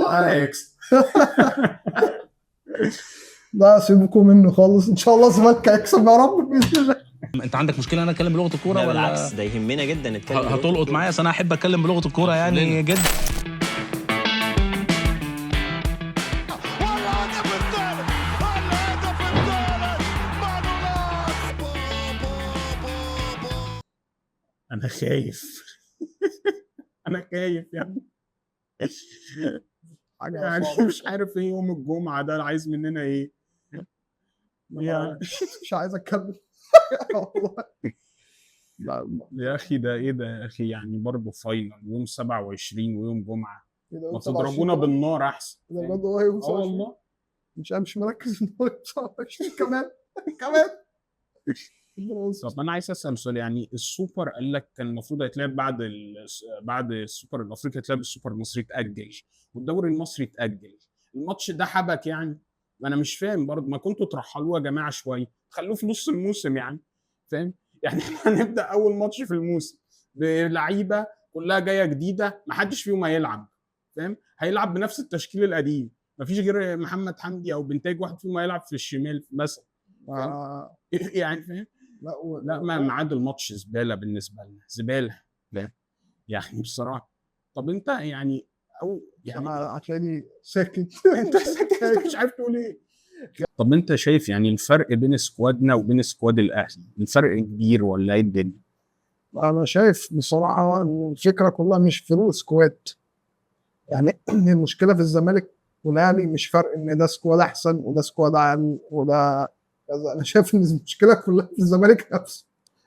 هيكسب. لا سيبكم منه خالص، ان شاء الله الزمالك هيكسب يا رب باذن الله. انت عندك مشكله انا اتكلم بلغه الكوره ولا بالعكس ده يهمنا جدا نتكلم هتلقط معايا؟ انا احب اتكلم بلغه الكوره يعني جدا. انا خايف. انا خايف يا ابني. يعني مش عارف ايه يوم الجمعه ده عايز مننا ايه يعني. مش عايز اتكلم والله. يا اخي ده ايه ده يا اخي؟ يعني برضه فاينل يوم 27 ويوم جمعه، ما تضربونا بالنار احسن. بجد والله مش مركز ان هو 27 كمان. طب انا عايز اسال سؤال، يعني السوبر قال لك كان المفروض هيتلعب بعد السوبر الافريقي هيتلعب السوبر المصري اتاجل، والدوري المصري اتاجل. الماتش ده حبك يعني؟ ما انا مش فاهم برضه، ما كنتوا ترحلوه يا جماعه شويه، خلوه في نص الموسم يعني، فاهم؟ يعني هنبدا اول ماتش في الموسم بلعيبه كلها جايه جديده، ما حدش فيهم هيلعب، فاهم؟ هيلعب بنفس التشكيل القديم، ما فيش غير محمد حمدي او بنتاج واحد فيهم هيلعب في الشمال مثلا، يعني فاهم؟ لا ما ميعاد الماتش زباله بالنسبه لنا، زباله. لا يعني بصراحه. طب انت يعني او يعني هتلاقيني ساكت. انت ساكت مش عارف تقول ايه. طب انت شايف يعني الفرق بين سكوادنا وبين سكواد الاهلي الفرق كبير ولا ايه الدنيا؟ انا شايف بصراحه ان الفكره كلها مش فروق سكواد، يعني المشكله في الزمالك والاهلي مش فرق ان ده سكواد احسن وده سكواد اقل وده كذا. انا شايف ان المشكله كلها في الزمالك نفسه.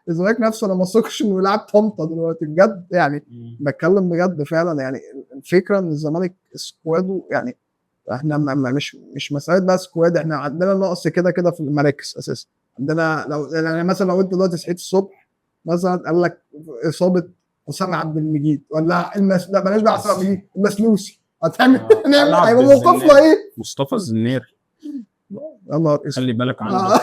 الزمالك نفسه انا ما اثقش انه يلعب طنطا دلوقتي بجد، يعني بتكلم بجد فعلا. يعني الفكره ان الزمالك سكواده يعني احنا مش مساله بقى سكواد، احنا عندنا نقص كده كده في المراكز اساسا. عندنا لو يعني مثلا لو انت دلوقتي صحيت الصبح مثلا قال لك اصابه اسامه عبد المجيد ولا لا بلاش بقى اسامه عبد المجيد، المسلوسي، هتعمل نعمل هيبقى موقفنا ايه؟ مصطفى الزنير يا نهار اسود، خلي بالك عنده.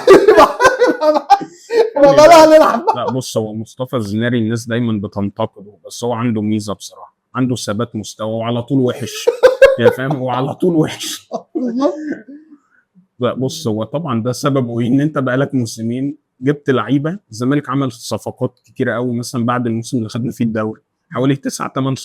بلا نلعب. لا بص، هو مصطفى الزناري الناس دايما بتنتقده، بس هو عنده ميزه بصراحه، عنده ثبات مستوى وعلى طول وحش. يعني فاهم، هو على طول وحش. لا بص، هو طبعا ده سببه ان انت بقالك موسمين جبت لعيبه. الزمالك عمل صفقات كتيره قوي، مثلا بعد الموسم اللي خدنا فيه الدوري حوالي 9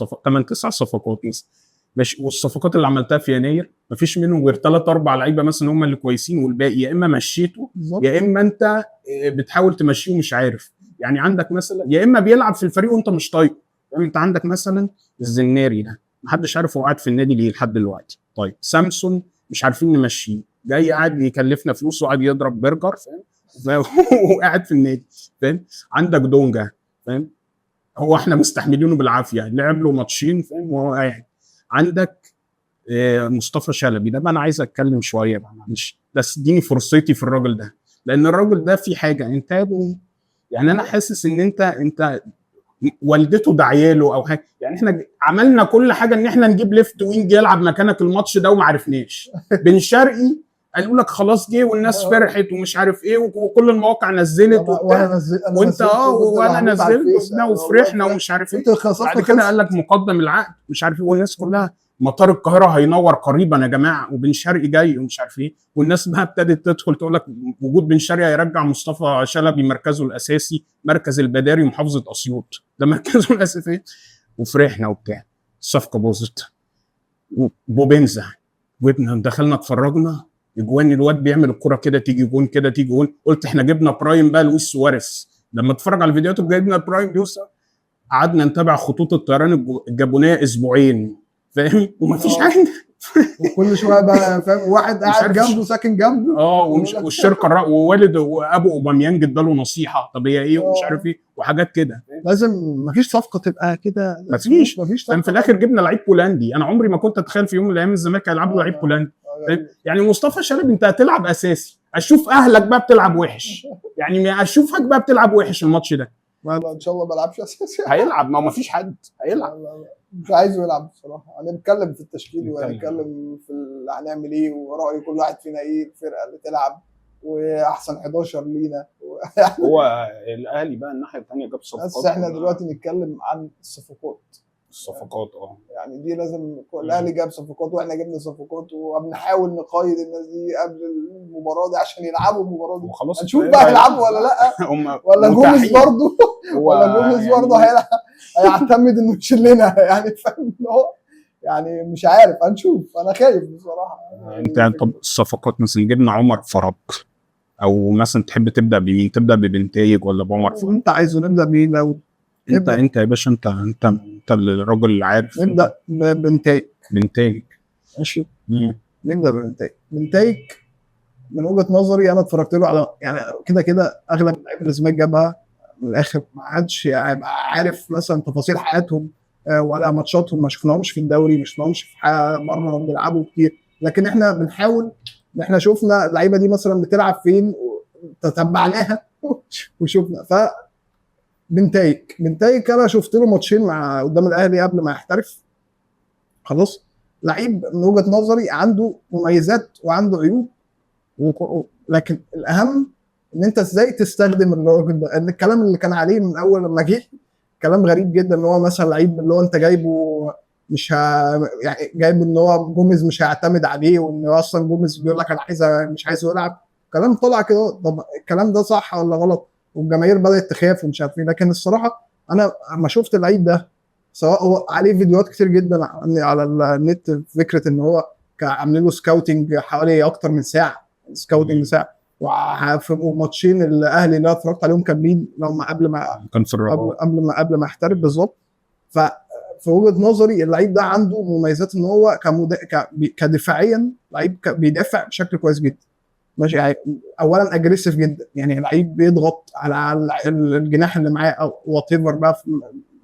صفقات مثلا، ماشي. والصفقات اللي عملتها في يناير مفيش منهم غير 3 4 لعيبه مثلا هم اللي كويسين، والباقي يا اما مشيته يا اما انت بتحاول تمشيه ومش عارف. يعني عندك مثلا يا اما بيلعب في الفريق وانت مش طايقه، يعني انت عندك مثلا الزناري ده محدش عارف هو قاعد في النادي ليه لحد دلوقتي. طيب سامسون مش عارفين نمشيه، جاي قاعد يكلفنا فلوس وقاعد يضرب برجر، فاهم؟ وقاعد في النادي، فاهم؟ عندك دونجا، فاهم؟ هو احنا مستحملينه بالعافيه، لعب له ماتشين، فاهم؟ وهو قاعد. عندك مصطفى شلبي ده بقى انا عايز اتكلم شويه بقى، معلش بس اديني فرصتي في الراجل ده، لان الراجل ده في حاجه انتاجه. يعني انا حاسس ان انت والدته دعياله او حاجه، يعني احنا عملنا كل حاجه ان احنا نجيب ليفت وينج يلعب مكانك الماتش ده وما عرفناش. بن شرقي قالوا لك خلاص جه والناس فرحت ومش عارف ايه، وكل المواقع نزلت وانت وانا نزلت وفرحنا ومش عارف ايه. بعد كده قال لك مقدم العقد مش عارف ايه، والناس كلها مطار القاهره هينور قريبا يا جماعه وبن شرقي جاي ومش عارف ايه، والناس بقى ابتدت تدخل تقول لك وجود بن شرقي هيرجع مصطفى شلبي مركزه الاساسي، مركز البداري محافظه اسيوط ده مركزه الاساسي، وفرحنا وبتاع. الصفقه باظت. وبوبنزا جبنا دخلنا اتفرجنا اجوان، الواد بيعمل الكره كده تيجي جون كده تيجي جون، قلت احنا جبنا برايم بقى لويس سواريز. لما اتفرج على الفيديوهات جبنا برايم لويس، قعدنا نتابع خطوط الطيران الجابونيه اسبوعين، فاهم؟ ومفيش حاجه. وكل شويه بقى فاهم واحد قاعد جنبه ساكن جنبه والشركه ووالد وابو اوباميانج اداله نصيحه، طب هي ايه ومش عارف ايه وحاجات كده. لازم مفيش صفقه تبقى كده، مفيش كان في الاخر جبنا لعيب بولندي. انا عمري ما كنت اتخيل في يوم من الايام الزمالك هيلعب له لعيب بولندي، يعني مصطفى شلبي انت هتلعب اساسي، اشوف اهلك بقى بتلعب وحش، يعني اشوفك بقى بتلعب وحش الماتش ده. ان شاء الله ما بلعبش اساسي. هيلعب، ما فيش حد هيلعب. مش عايزه يلعب بصراحه. هنتكلم في التشكيل وهنتكلم في هنعمل ايه وراي كل واحد فينا ايه الفرقه اللي تلعب واحسن 11 لينا. هو الاهلي بقى الناحيه الثانيه جاب صفقات، بس احنا دلوقتي نتكلم عن الصفقات. الصفقات يعني دي لازم الاهلي جاب صفقات واحنا جبنا صفقات وبنحاول نقيد الناس دي قبل المباراه دي عشان يلعبوا المباراه دي. وخلاص هنشوف بقى هيلعبوا ولا لا، ولا جوميز برضه ولا جوميز برضه هيعتمد انه يشيلنا يعني فاهم هو يعني مش عارف، هنشوف. انا خايف بصراحه. انت طب الصفقات مثلا جبنا عمر فرج، او مثلا تحب تبدا بمين؟ تبدا ببنتايج ولا بعمر فرج؟ انت عايزه نبدا بمين؟ لو انت يا باشا، انت الراجل اللي عارف. نبدا بنتايج ماشي. نبدا بنتايج من وجهه نظري. انا اتفرجت له على يعني كده اغلب اللعيبه اللي الزمالك جابها من الاخر ما حدش يبقى عارف مثلا تفاصيل حياتهم ولا ماتشاتهم، ما شفناهمش في الدوري، ما شفناهمش في مره بيلعبوا كتير، لكن احنا بنحاول ان احنا شفنا اللعيبه دي مثلا بتلعب فين وتتبعناها وشفنا. ف بنتايج انا شفت له ماتشين مع قدام الاهلي قبل ما يحترف. خلاص لعيب من وجهه نظري عنده مميزات وعنده عيوب، لكن الاهم ان انت ازاي تستخدم الراجل ده. ان الكلام اللي كان عليه من اول لما جه كلام غريب جدا، ان هو مثلا لعيب اللي هو انت جايبه مش يعني جايب ان هو جوميز مش هيعتمد عليه، وان هو اصلا جوميز بيقول لك انا مش عايز يلعب. كلام طلع كده. طب الكلام ده صح ولا غلط؟ والجماهير بدات تخاف ومش عارف ايه. لكن الصراحه انا ما شفت اللعيب ده، سواء هو عليه فيديوهات كتير جدا على النت، فكره ان هو عاملين له سكاوتنج حوالي اكتر من ساعه، سكاوتنج ساعه. وفي ماتشين الاهلي اللي انا اتفرجت عليهم كاملين لما كان في قبل ما يحترف بالظبط. ففي وجهه نظري اللعيب ده عنده مميزات ان هو كدفاعيا لعيب بيدافع بشكل كويس جدا. ماشي يعني اولا اجريسيف جدا، يعني لعيب بيضغط على الجناح اللي معاه او وات ايفر بقى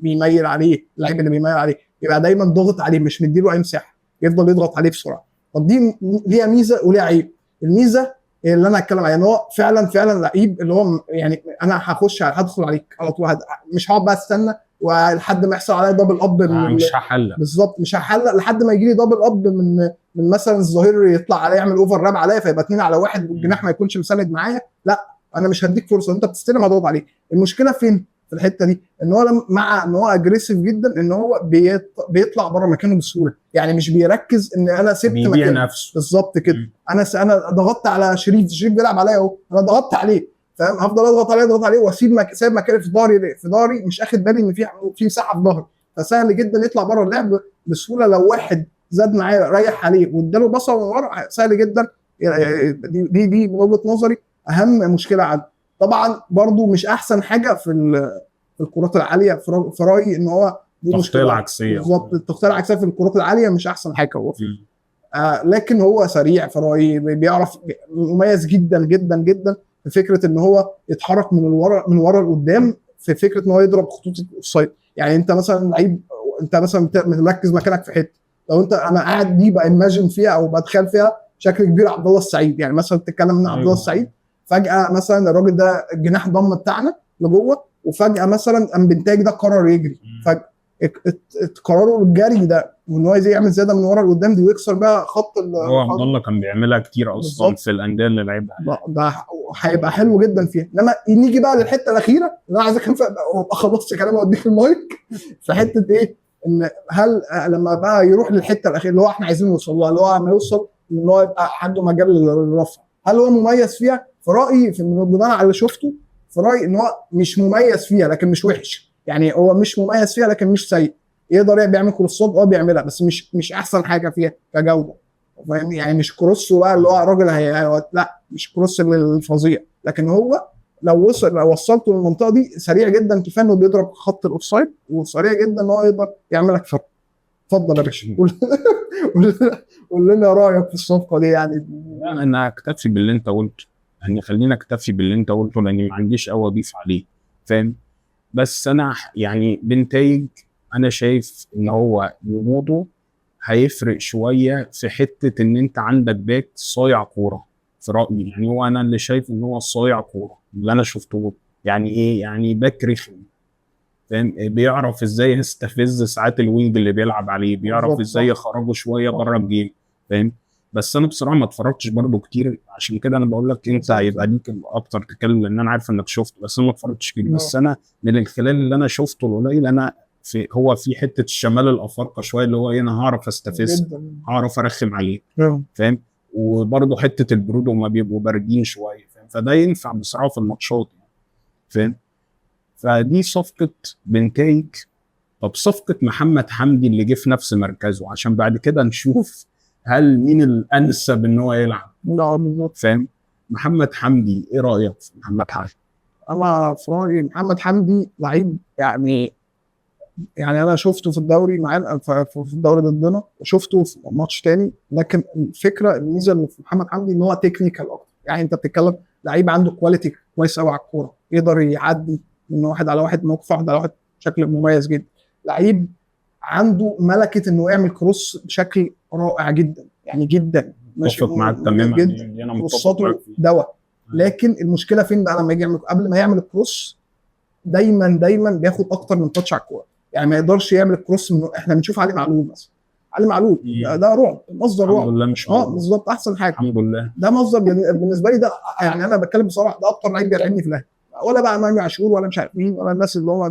بيميل عليه. اللعيب اللي بيميل عليه يبقى دايما ضغط عليه، مش مديله اي مساحه، يفضل يضغط عليه بسرعه. طب دي ليها ميزه وليها عيب. الميزه اللي انا هتكلم عليها ان هو فعلا لعيب اللي هو يعني انا هدخل عليك على طول، مش هقعد بقى استنى ولحد ما يحصل عليا دبل اب مش هحلق بالظبط، مش هحلق لحد ما يجي لي دبل اب من مثلا الظهير يطلع عليا يعمل اوفر راب عليا فيبقى 2 على 1 والجناح ما يكونش مساند معايا. لا انا مش هديك فرصه، انت بتستلم هضغط عليك. المشكله فين في الحته دي؟ ان هو مع ان هو اجريسيف جدا، ان هو بيطلع بره مكانه بسهوله، يعني مش بيركز ان انا سبت مكانه بالظبط كده. انا ضغطت على شريف بيلعب عليا اهو، انا ضغطت عليه فاهم، هفضل اضغط عليه واسيب سايب مكاني في ظهري مش اخد بالي ان في مساحه في ظهري، فسهل جدا يطلع بره اللعب بسهوله. لو واحد زاد معاه ريح عليه واداله بصه من ورا سهل جدا. دي من وجهه نظري اهم مشكله عنده. طبعا برضو مش احسن حاجه في الكرات العاليه في رايي، ان هو دي التغطيه العكسيه. بالظبط التغطيه العكسيه في الكرات العاليه مش احسن حاجه هو لكن هو سريع في رايي، بيعرف مميز جدا جدا جدا في فكره ان هو يتحرك من ورا لقدام، في فكره ان هو يضرب خطوط السايد. يعني انت مثلا لعيب، انت مثلا مركز مكانك في حته، لو انا قاعد دي بايماجن فيها او بتخيل فيها شكل كبير عبد الله السعيد، يعني مثلا تتكلم ان عبد الله السعيد فجاه مثلا الراجل ده الجناح ضم بتاعنا لجوه، وفجاه مثلا بنتاج ده قرر يجري، فجاه قراره الجري ده وان هو يعمل زياده من ورا لقدام دي ويكسر بقى خط هو عبد الله كان بيعملها كتير اصلا بالزبط. في الانديه اللي لعبها ده هيبقى حلو جدا فيها. انما نيجي بقى للحته الاخيره اللي انا عايز اتكلم فيها وابقى خلصت كلامي واديك المايك في حته ايه، ان هل لما بقى يروح للحته الاخيره اللي هو احنا عايزين نوصل لها، اللي هو ما يوصل ان هو يبقى عنده مجال للرفع، هل هو مميز فيها؟ في رايي بناء على اللي شفته في رايي ان هو مش مميز فيها لكن مش وحش، يعني هو مش مميز فيها لكن مش سيء. يقدر بيعمل كروسات بيعملها، بس مش احسن حاجه فيها كجوده، فاهمني؟ يعني مش كروس بقى اللي هو راجل لا مش كروس الفظيع، لكن هو لو وصلته للمنطقه دي سريع جدا، كفايه انه بيضرب خط الاوفسايد وسريع جدا ان هو يقدر يعمل لك فرق. اتفضل يا باشا قول لنا رايك في الصفقه دي. يعني انا اكتفي باللي انت قلته، يعني خلينا اكتفي باللي انت قلته لاني ما عنديش قوي اضيف عليه، فاهم؟ بس انا يعني بنتايج انا شايف ان هو وجوده هيفرق شويه في حته ان انت عندك باك صايع كوره في رايي. يعني هو انا اللي شايف ان هو صايع كوره اللي انا شفته. يعني ايه؟ يعني باك رخم، فاهم؟ بيعرف ازاي يستفز ساعات الوينج اللي بيلعب عليه، بيعرف ازاي يخرجه شويه بره الجيم، فاهم؟ بس انا بصراحه ما اتفرجتش برضه كتير، عشان كده انا بقول لك انت هيبقى ليك اكتر تتكلم، لان انا عارف انك شفت، بس انا ما اتفرجتش كتير. بس انا من الخلال اللي انا شفته القليل انا هو في حته الشمال الافارقه شويه اللي هو ايه، انا هعرف استفز، جدا. هعرف ارخم عليه، فاهم؟ وبرضه حته البرود وما بيبقوا باردين شويه، فاهم؟ فده ينفع بصراحه في الماتشات يعني، فاهم؟ فدي صفقه بنتايج. طب صفقه محمد حمدي اللي جه في نفس مركزه، عشان بعد كده نشوف هل مين الانسب ان هو يلعب، لا بالظبط. فاهم؟ محمد حمدي، ايه رايك في محمد حمدي؟ انا في رايي محمد حمدي لعيب يعني انا شفته في الدوري معانا في الدوري ضدنا، وشفته في ماتش تاني، لكن الفكره الميزه اللي في محمد حمدي ان هو تكنيكال اكتر. يعني انت بتتكلم لعيب عنده كواليتي كويس قوي على الكوره، يقدر يعدي من واحد على واحد، موقف واحد على واحد بشكل مميز جدا. لعيب عنده ملكه انه يعمل كروس بشكل رائع جدا، يعني جدا متفق معاك تماما جدا. دي انا متفق كروساته معاك فيها. دواء. لكن المشكله فين بقى؟ لما يجي يعمل قبل ما يعمل الكروس دايما بياخد اكتر من تاتش على الكوره، يعني ما يقدرش يعمل الكروس من احنا بنشوف علي معلول مثلا. علي معلول ده رعب، مصدر رعب. الحمد لله مش بالظبط، احسن حاجه الحمد لله. ده مصدر بالنسبه لي ده، يعني انا بتكلم بصراحه ده اكتر لعيب بيرعبني في الاهلي، ولا بقى امام عاشور ولا مش عارف مين ولا الناس اللي هو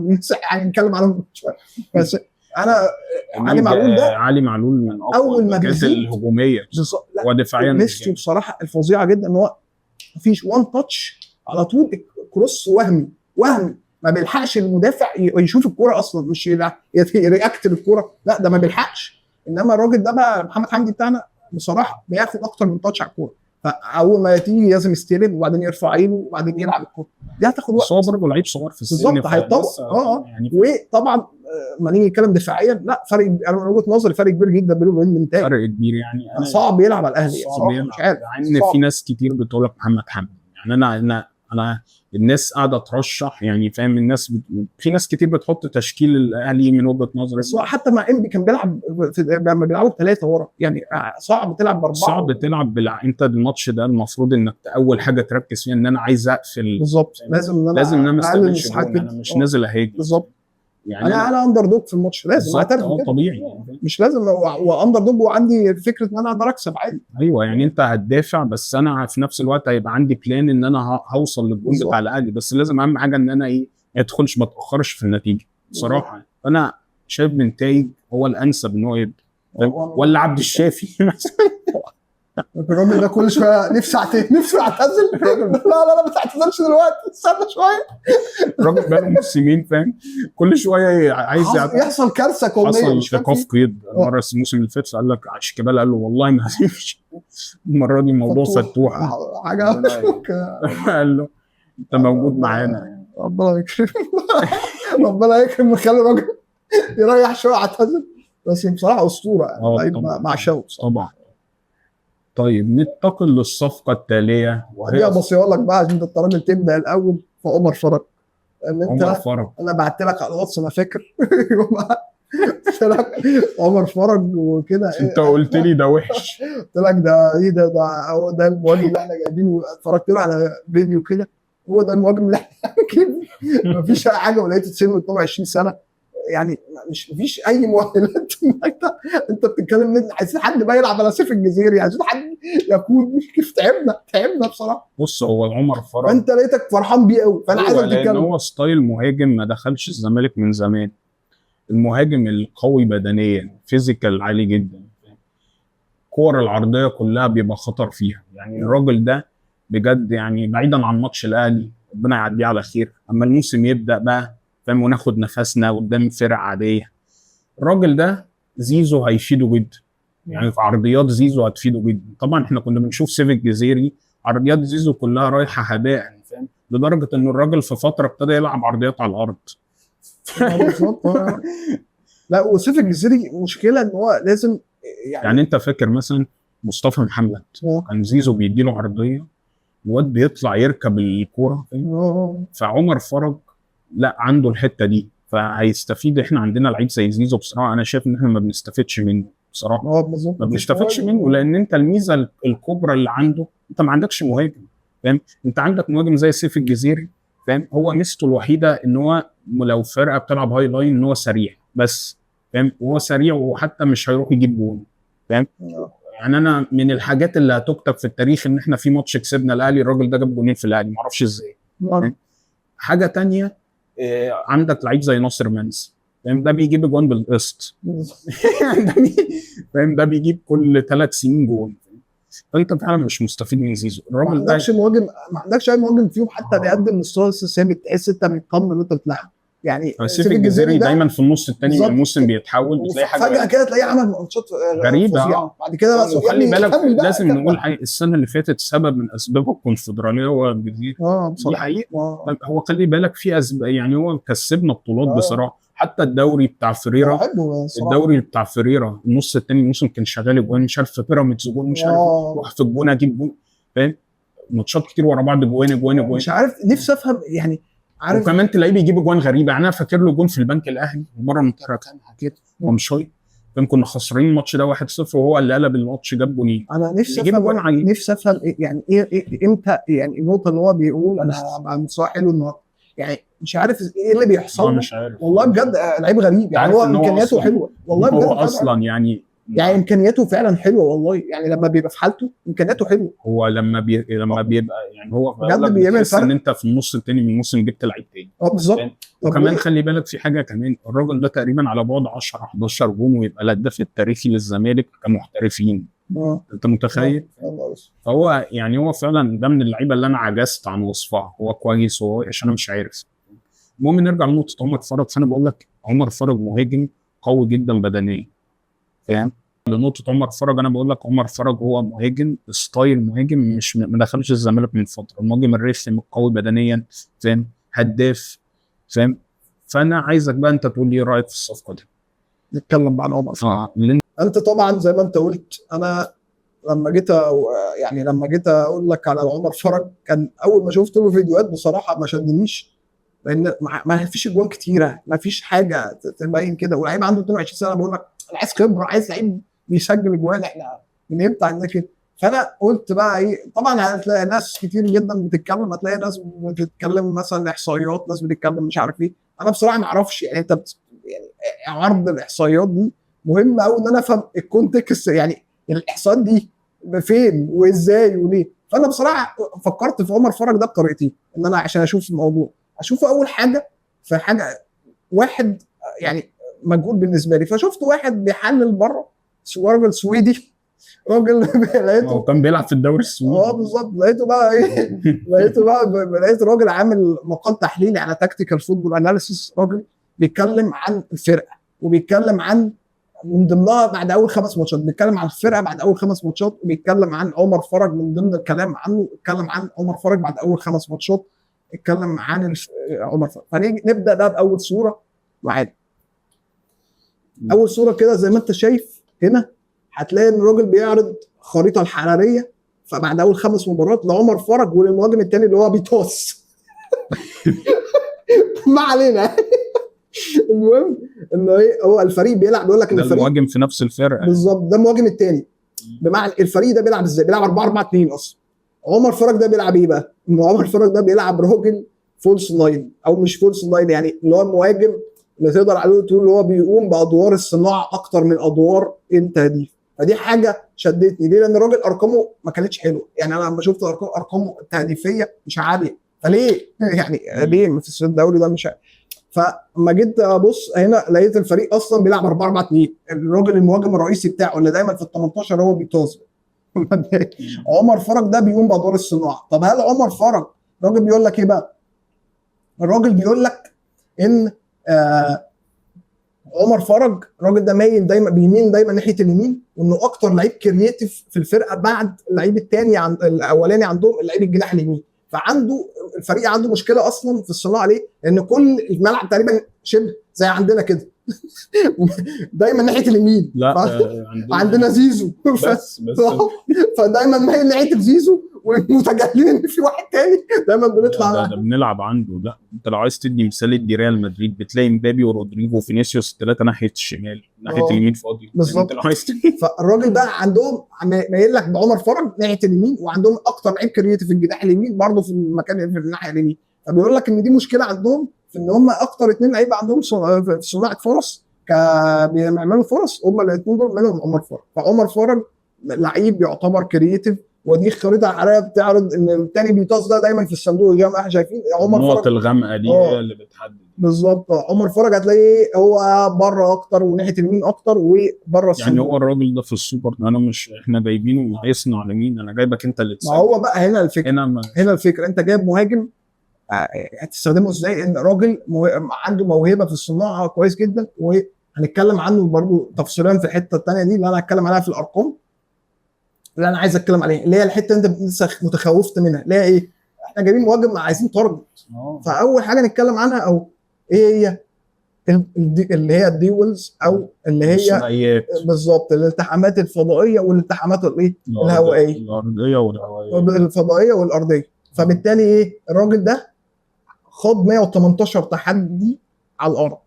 يعني نتكلم عنهم شويه، بس انا علي معلول ده علي معلول من اول ما الجهات الهجوميه ودفاعيا ميزته بصراحه الفظيعه جدا ان هو مفيش وان تاتش على طول، كروس وهمي ما بيلحقش المدافع يشوف الكوره اصلا، مش يرياكت للكوره، لا ده ما بيلحقش. انما الراجل ده بقى محمد حمدي بتاعنا بصراحه بياخد اكتر من تاتش على الكوره، فاول ما تيجي لازم يستلم وبعدين يرفع عينه وبعدين يلعب الكوره، دي هتاخد وقت. بس هو برضه لعيب صغير في السن، بالظبط هيتطور. يعني وطبعا ما نيجي نتكلم دفاعيا، لا فرق، انا من وجهه نظري فرق كبير جدا بينه وبين منتاج، فرق كبير يعني. أنا صعب يلعب على الاهلي، صعب يلعب، مش عارف، مع ان في ناس كتير بتقول لك محمد حمدي، يعني انا الناس قاعده ترشح، يعني فاهم؟ الناس في ناس كتير بتحط تشكيل الاهلي من وجهه نظري، بس حتى مع انبي كان بيلعب لما بيلعبوا ثلاثه ورا، يعني صعب تلعب باربعه، صعب تلعب انت الماتش ده المفروض انك اول حاجه تركز فيها ان انا عايز اقفل. بالظبط، لازم ان انا ما استقبلش جون، انا مش نازل اهاجم. بالظبط، يعني انا اندر دوج في الماتش، لازم اعترف كده، طبيعي، مش لازم واندر دوج وعندي فكره ان انا اقدر اكسب عادي. ايوه، يعني انت هتدافع، بس انا في نفس الوقت هيبقى عندي بلان ان انا هوصل للجون بتاع الاهلي، بس لازم اهم حاجه ان انا ما ادخلش، ما اتاخرش في النتيجه بصراحه. انا شايف بنتايج هو الانسب ان هو يبدا، ولا عبد الشافي الراجل ده كل شويه نفسه يعتزل لا ما تعتزلش دلوقتي، استنى شويه. الراجل بقاله موسمين، فاهم؟ كل شويه عايز يحصل كارثه كونيه، حصل ايقاف قيد مره السموسم اللي فات، قال لك شيكابالا قال له والله ما هتمشي المره دي، الموضوع فتوح حاجه قال له انت موجود معانا، ربنا يكرم ربنا يكرم، خلي الراجل يريح شويه يعتزل، بس بصراحه اسطوره يعني مع شوق طبعا. طيب ننتقل للصفقه التاليه، وهي بس اقول لك بقى عشان انت الراجل تبدا الاول في عمر فرج. عمر فرج انا بعت لك على الواتس، انا فاكر قلت لك عمر فرج وكده، انت قلت لي ده وحش، قلت لك ده ايه، ده المهاجم اللي احنا جايبينه، اتفرجت له على فيديو كده، هو ده المهاجم اللي احنا جايبينه، مفيش اي حاجه، ولقيت سنه طبعا 20 سنه، يعني مفيش اي مؤهلات. انت بتتكلم ان عايزين حد بقى يلعب على سيف الجزيري، عايزين حد يكون كيف تعبنا بصراحه. بص هو عمر فرج فانت لقيتك فرحان بيه قوي، فانا عايزك تتكلم، لان هو ستايل مهاجم ما دخلش الزمالك من زمان، المهاجم القوي بدنيا، فيزيكال عالي جدا، الكور العرضيه كلها بيبقى خطر فيها، يعني الراجل ده بجد، يعني بعيدا عن ماتش الاهلي ربنا يعديه على خير، اما الموسم يبدا بقى فاهم وناخد نفسنا قدام فرق عاديه، الراجل ده زيزو هيفيده جدا، يعني في عرضيات زيزو هتفيده جدا. طبعا احنا كنا بنشوف سيف الجزيري عرضيات زيزو كلها رايحه هباء، فاهم؟ لدرجه ان الراجل في فتره ابتدى يلعب عرضيات على الارض. لا وسيف الجزيري مشكله ان هو لازم يعني انت فاكر مثلا مصطفى محمد كان زيزو بيديله عرضيه، الواد بيطلع يركب الكوره، فعمر فرج لا عنده الحته دي، فهيستفيد. احنا عندنا لعيب زي زيزو بصراحه انا شايف ان احنا ما بنستفدش منه بصراحه، ما بنستفدش منه، لان انت الميزه الكبرى اللي عنده انت ما عندكش مهاجم، فاهم؟ انت عندك مهاجم زي سيف الجزيري، فاهم؟ هو ميزته الوحيده ان هو لو فرقه بتلعب هاي لاين ان هو سريع بس، فاهم؟ وهو سريع وحتى مش هيروح يجيب جون، فاهم؟ يعني انا من الحاجات اللي هتكتب في التاريخ ان احنا في ماتش كسبنا الاهلي الراجل ده جاب جونين في الاهلي، ما اعرفش ازاي. حاجه تانية عندك لعيب زي ناصر منسي، فاهم؟ ده بيجيب جوان بالقسط. فاهم؟ ده بيجيب كل 3 سنين جون. فانت فعلا مش مستفيد من زيزو. ما الراجل ده عندكش مهاجم، ما عندكش اي مهاجم فيهم حتى بيقدم مستوى ثابت، تحس انت مطمن وانت بتلعب. يعني سيف الجزيري دايما في النص الثاني من الموسم بيتحول، بتلاقي حاجه فجاه كده تلاقيه عمل ماتشات غريبه. فظيعه. بعد كده بقى وخلي بالك لازم نقول حقيقة السنه اللي فاتت سبب من اسباب الكونفدراليه هو الجزيري. دي حقيقه. هو خلي بالك في يعني هو كسبنا بطولات بصراحه. حتى الدوري بتاع فريرة، الدوري بتاع فريرة النص الثاني الموسم كان شغال اجوان، مش عارف في بيراميدز جون، مش عارف روح في الجون اجيب جون. فاهم؟ ماتشات كتير ورا بعض جوان. مش عارف، نفسي افهم يعني. عارف وكمان تلاقيه بيجيب جوان غريبه. يعني انا فاكر له جون في البنك الاهلي مره من كان حكيت ومشاي، كنا خسرانين الماتش ده 1-0 وهو اللي قلب الماتش جاب جونين. انا نفسي افهم يعني ايه امتى يعني النقطه اللي هو بيقول انا هبقى مستوى حلو النهارده. يعني مش عارف ايه اللي بيحصل. مش عارف والله بجد لعيب غريب. يعني هو امكانياته حلوه والله بجد. هو اصلا يعني امكانياته فعلا حلوه والله. يعني لما بيبقى في حالته امكانياته حلوه. هو لما بيبقى يعني هو بجد بيعمل فرق. ان انت في النص الثاني من الموسم جبت لعيب تاني. بالظبط. وكمان خلي بالك في حاجه كمان، الراجل ده تقريبا على بعد 10-11 جون ويبقى الهداف التاريخي للزمالك كمحترفين. انت متخيل؟ فهو يعني هو فعلا ده من اللعيبه اللي انا عجزت عن وصفها. هو كويس وهو عشان انا مش عارف. المهم نرجع لنقطه عمر فرج. فانا بقول لك عمر فرج مهاجم قوي جدا بدنيا. فاهم؟ لنقطه عمر فرج انا بقول لك عمر فرج هو مهاجم ستايل مهاجم مش ما دخلش الزمالك من فتره. المهاجم الرسمي قوي بدنيا. فاهم؟ هداف. فاهم؟ فانا عايزك بقى انت تقول لي ايه رايك في الصفقه دي. نتكلم عن عمر فرج. انت طبعا زي ما انت قلت، انا لما جيت اقول لك على عمر فرج، كان اول ما شفت له فيديوهات بصراحه ما شدنيش، لان ما فيش اجوان كتيره، ما فيش حاجه تبين كده. ولعيب عنده 22 سنه، بقول لك انا عايز خبره، عايز لعيب بيسجل اجوان. احنا من امتى عندنا كده؟ فانا قلت بقى ايه، طبعا هتلاقي ناس كتير جدا بتتكلم، هتلاقي ناس بتتكلم مثلا احصائيات، ناس بتتكلم مش عارف ايه. انا بصراحه ما اعرفش. يعني انت يعني عرض الاحصائيات دي مهم قوي ان انا افهم الكونتكست. يعني الاحصائيات دي فين وازاي وليه. فانا بصراحه فكرت في عمر فرج ده بطريقتين، ان انا عشان اشوف الموضوع اشوفه اول حاجه في حاجه واحد يعني مجهول بالنسبه لي. فشفت واحد بيحلل بره، راجل سويدي، راجل لقيته كان بيلعب في الدوري السويدي. بالظبط. لقيته بقى لقيت راجل عامل مقال تحليلي على تكتيكال فوتبول اناليسيس. راجل بيتكلم عن الفرقه، وبيتكلم عن من ضمنها بعد اول 5 ماتشات، بيتكلم عن الفرقه بعد اول 5 ماتشات، وبيتكلم عن عمر فرج من ضمن الكلام عنه. اتكلم عن عمر فرج بعد اول 5 ماتشات، اتكلم عن عمر فرج. فنيجي نبدا ده باول صوره وعادي. اول صوره كده زي ما انت شايف هنا، هتلاقي ان الراجل بيعرض خريطه الحراريه فبعد اول 5 مباريات لعمر فرج وللمهاجم الثاني اللي هو بيتوس. ما علينا. المهم ان هو الفريق بيلعب، بيقول لك ان الفريق المهاجم في نفس الفرقه بالظبط. ده المهاجم الثاني. بمعنى الفريق ده بيلعب ازاي؟ بيلعب 4-4-2 اصلا. عمر فرج ده بيلعب ايه بقى؟ عمر فرج ده بيلعب راجل فولس لاين، او مش فولس لاين، يعني اللي هو المهاجم اللي تقدر عليه تقول اللي هو بيقوم بادوار الصناعه اكتر من ادوار التهديف. فدي حاجه شدتني ليه؟ لان الراجل ارقامه ما كانتش حلوه. يعني انا لما شفت ارقامه التهديفيه مش عاليه. فليه يعني ليه في الدوري ده مش عالي؟ فلما جيت ابص هنا لقيت الفريق اصلا بيلعب 4-4-2. الراجل المهاجم الرئيسي بتاعه اللي دايما في ال 18 هو بيتوز. عمر فرج ده بيقوم بادوار الصناعه. طب هل عمر فرج الراجل بيقول لك ايه بقى؟ الراجل بيقول لك ان عمر فرج الراجل ده مايل دايما، بيميل دايما ناحيه اليمين، وانه اكتر لعيب كرييتيف في الفرقه بعد اللعيب الثاني عند الاولاني عندهم اللعيب الجناح اليمين. فعنده الفريق عنده مشكله اصلا في الصناعه. ليه؟ لان كل الملعب تقريبا شبه زي عندنا كده. دايما ناحيه اليمين. لا عندنا زيزو بس. فدايما مايل ناحيه زيزو، ومتجاهلين ان في واحد تاني دايما بنطلع ده بنلعب عنده. لا انت لو عايز تدي مثال دي ريال مدريد بتلاقي مبابي ورودريجو وفينيسيوس الثلاثه ناحيه الشمال، ناحيه اليمين فاضي بالظبط. فالراجل بقى عندهم مايل لك بعمر فرج ناحيه اليمين، وعندهم اكتر لعيب كرييتيف في الجناح اليمين برضه في المكان في الناحيه اليمين. فبيقول لك ان دي مشكله عندهم في ان هم اكتر 2 لعيبه عندهم في صناعه فرص، بيعملوا فرص. هم الاثنين دول منهم عمر فرج. فعمر فرج لعيب يعتبر كرييتيف، ودي الخريطه الحراريه بتعرض ان الثاني بيتوز ده دايما في الصندوق زي ما احنا شايفين. عمر فرج النقط الغامقه دي هي اللي بتحدد. بالظبط. عمر فرج هتلاقيه هو بره اكتر وناحيه اليمين اكتر وبره الصندوق. يعني هو الراجل ده في السوبر، انا مش احنا جايبينه هيصنع على مين؟ انا جايبك انت اللي ما تساعد. هو بقى هنا الفكره، هنا هنا الفكره انت جايب مهاجم هتستخدمه ازاي؟ ان راجل عنده موهبه في الصناعه كويس جدا، وهنتكلم عنه برضو تفصيليا في الحته الثانيه دي اللي انا هتكلم عليها في الارقام اللي انا عايز اتكلم عليها، اللي هي الحته اللي انت لسه متخوفت منها، اللي هي ايه؟ احنا جايبين مهاجم عايزين تارجت. فاول حاجه نتكلم عنها او ايه هي اللي هي الديولز او اللي هي الثنائيات بالظبط الالتحامات الفضائيه والالتحامات الايه الهوائيه، الارضيه والهوائيه، الفضائيه والارضيه. فبالتالي ايه؟ الراجل ده خد 118 تحدي على الارض،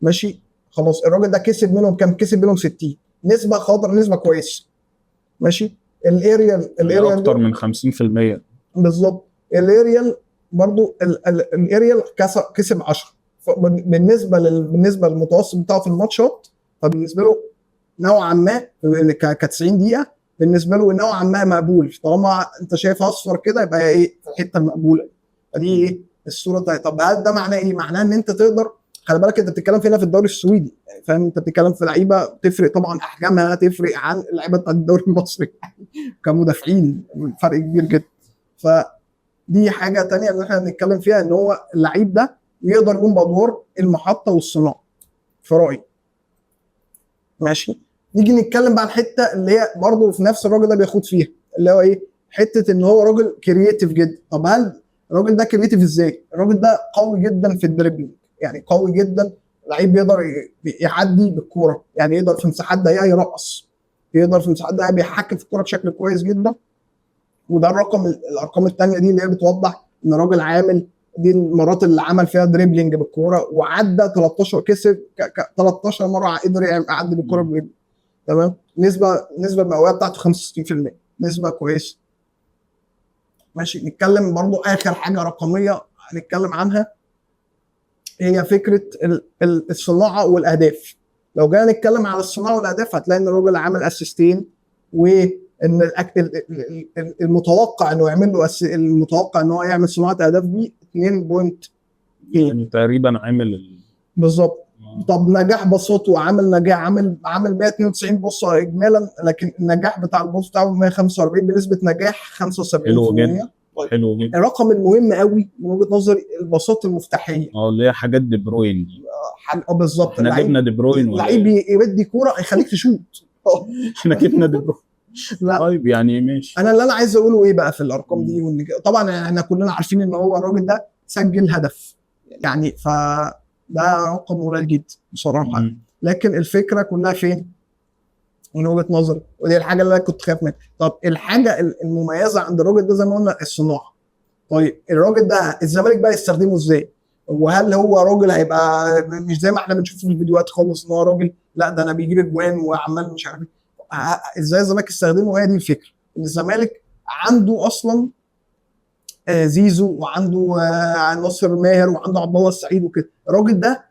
ماشي خلاص. الراجل ده كسب منهم كام؟ كسب منهم 60، نسبه خطر، نسبه كويسه، ماشي. الاريال اكتر من 50%. بالظبط. الاريال برضو الاريال كسب 10. بالنسبه للمتوسط بتاعه في الماتشات، فبالنسبه له نوعا ما ك 90 دقيقه بالنسبه له نوعا ما مقبول. طالما انت شايف اصفر كده يبقى ايه؟ في الحته المقبوله. فدي ايه الصوره بتاعتها؟ طب هل ده معناه ايه؟ معناه ان انت تقدر، خلي بالك انت بتتكلم فينا في الدوري السويدي، يعني فاهم؟ انت بتتكلم في لعيبه تفرق طبعا، احجامها تفرق عن اللعيبه بتاعت الدوري المصري كمدافعين، فرق كبير جدا. فدي حاجه تانية اللي احنا بنتكلم فيها، ان هو اللعيب ده يقدر يقوم بادوار المحطه والصناعه في رايي، ماشي. نيجي نتكلم بقى عن الحته اللي هي برضه في نفس الراجل ده بياخد فيها، اللي هو ايه؟ حته ان هو راجل كرييتيف جدا. طب هل الراجل ده كرييتيف ازاي؟ الراجل ده قوي جدا في الدريبلينج، يعني قوي جدا، لعيب بيقدر يعدي بالكوره، يعني يقدر في مساحات ضيقه يرقص، يقدر في مساحات ضيقه بيحكم في الكوره بشكل كويس جدا. وده الارقام الثانيه دي اللي هي بتوضح ان الراجل عامل، دي المرات اللي عمل فيها دريبلينج بالكوره وعدى 13، كسب 13 مره قدر يعدي بالكوره بدريبلينج، تمام. نسبه المئويه بتاعته 65%، نسبه كويسه، ماشي. نتكلم برضو اخر حاجه رقميه هنتكلم عنها هي فكره الصناعه والاهداف. لو جينا نتكلم على الصناعه والاهداف هتلاقي ان الراجل عامل اسيستين، وان المتوقع انه يعمل له المتوقع ان هو يعمل صناعه اهداف دي 2. يعني تقريبا عامل بالظبط. طب نجاح بساطه، عامل نجاح، عامل 192 بصه اجمالا، لكن النجاح بتاع البوص بتاعه 145 بنسبه نجاح 75%. حلو جدا. حلو جدا. الرقم المهم قوي من وجهه نظري البساط المفتاحيه، اللي هي حاجات دي بروين دي. بالظبط. احنا جبنا دي بروين لعيب يدي كوره يخليك تشوط. احنا جبنا دي بروين. طيب يعني ماشي. انا اللي عايز اقوله ايه بقى في الارقام دي، طبعا احنا كلنا عارفين ان هو الراجل ده سجل هدف، يعني ده رقم قليل جدا بصراحه. لكن الفكره كلها فين من وجهه نظري؟ ودي الحاجه اللي انا كنت خايف منها. طب الحاجه المميزه عند الراجل ده زي ما قلنا الصناعه. طيب الراجل ده الزمالك بقى يستخدمه ازاي؟ وهل هو راجل هيبقى مش زي ما احنا بنشوف في الفيديوهات خالص ان هو راجل لا ده انا بيجيب اجوان وعمال مش عارف ازاي الزمالك يستخدمه؟ هي دي الفكره، ان الزمالك عنده اصلا زيزو، وعنده ناصر ماهر، وعنده عبد الله السعيد وكده. الراجل ده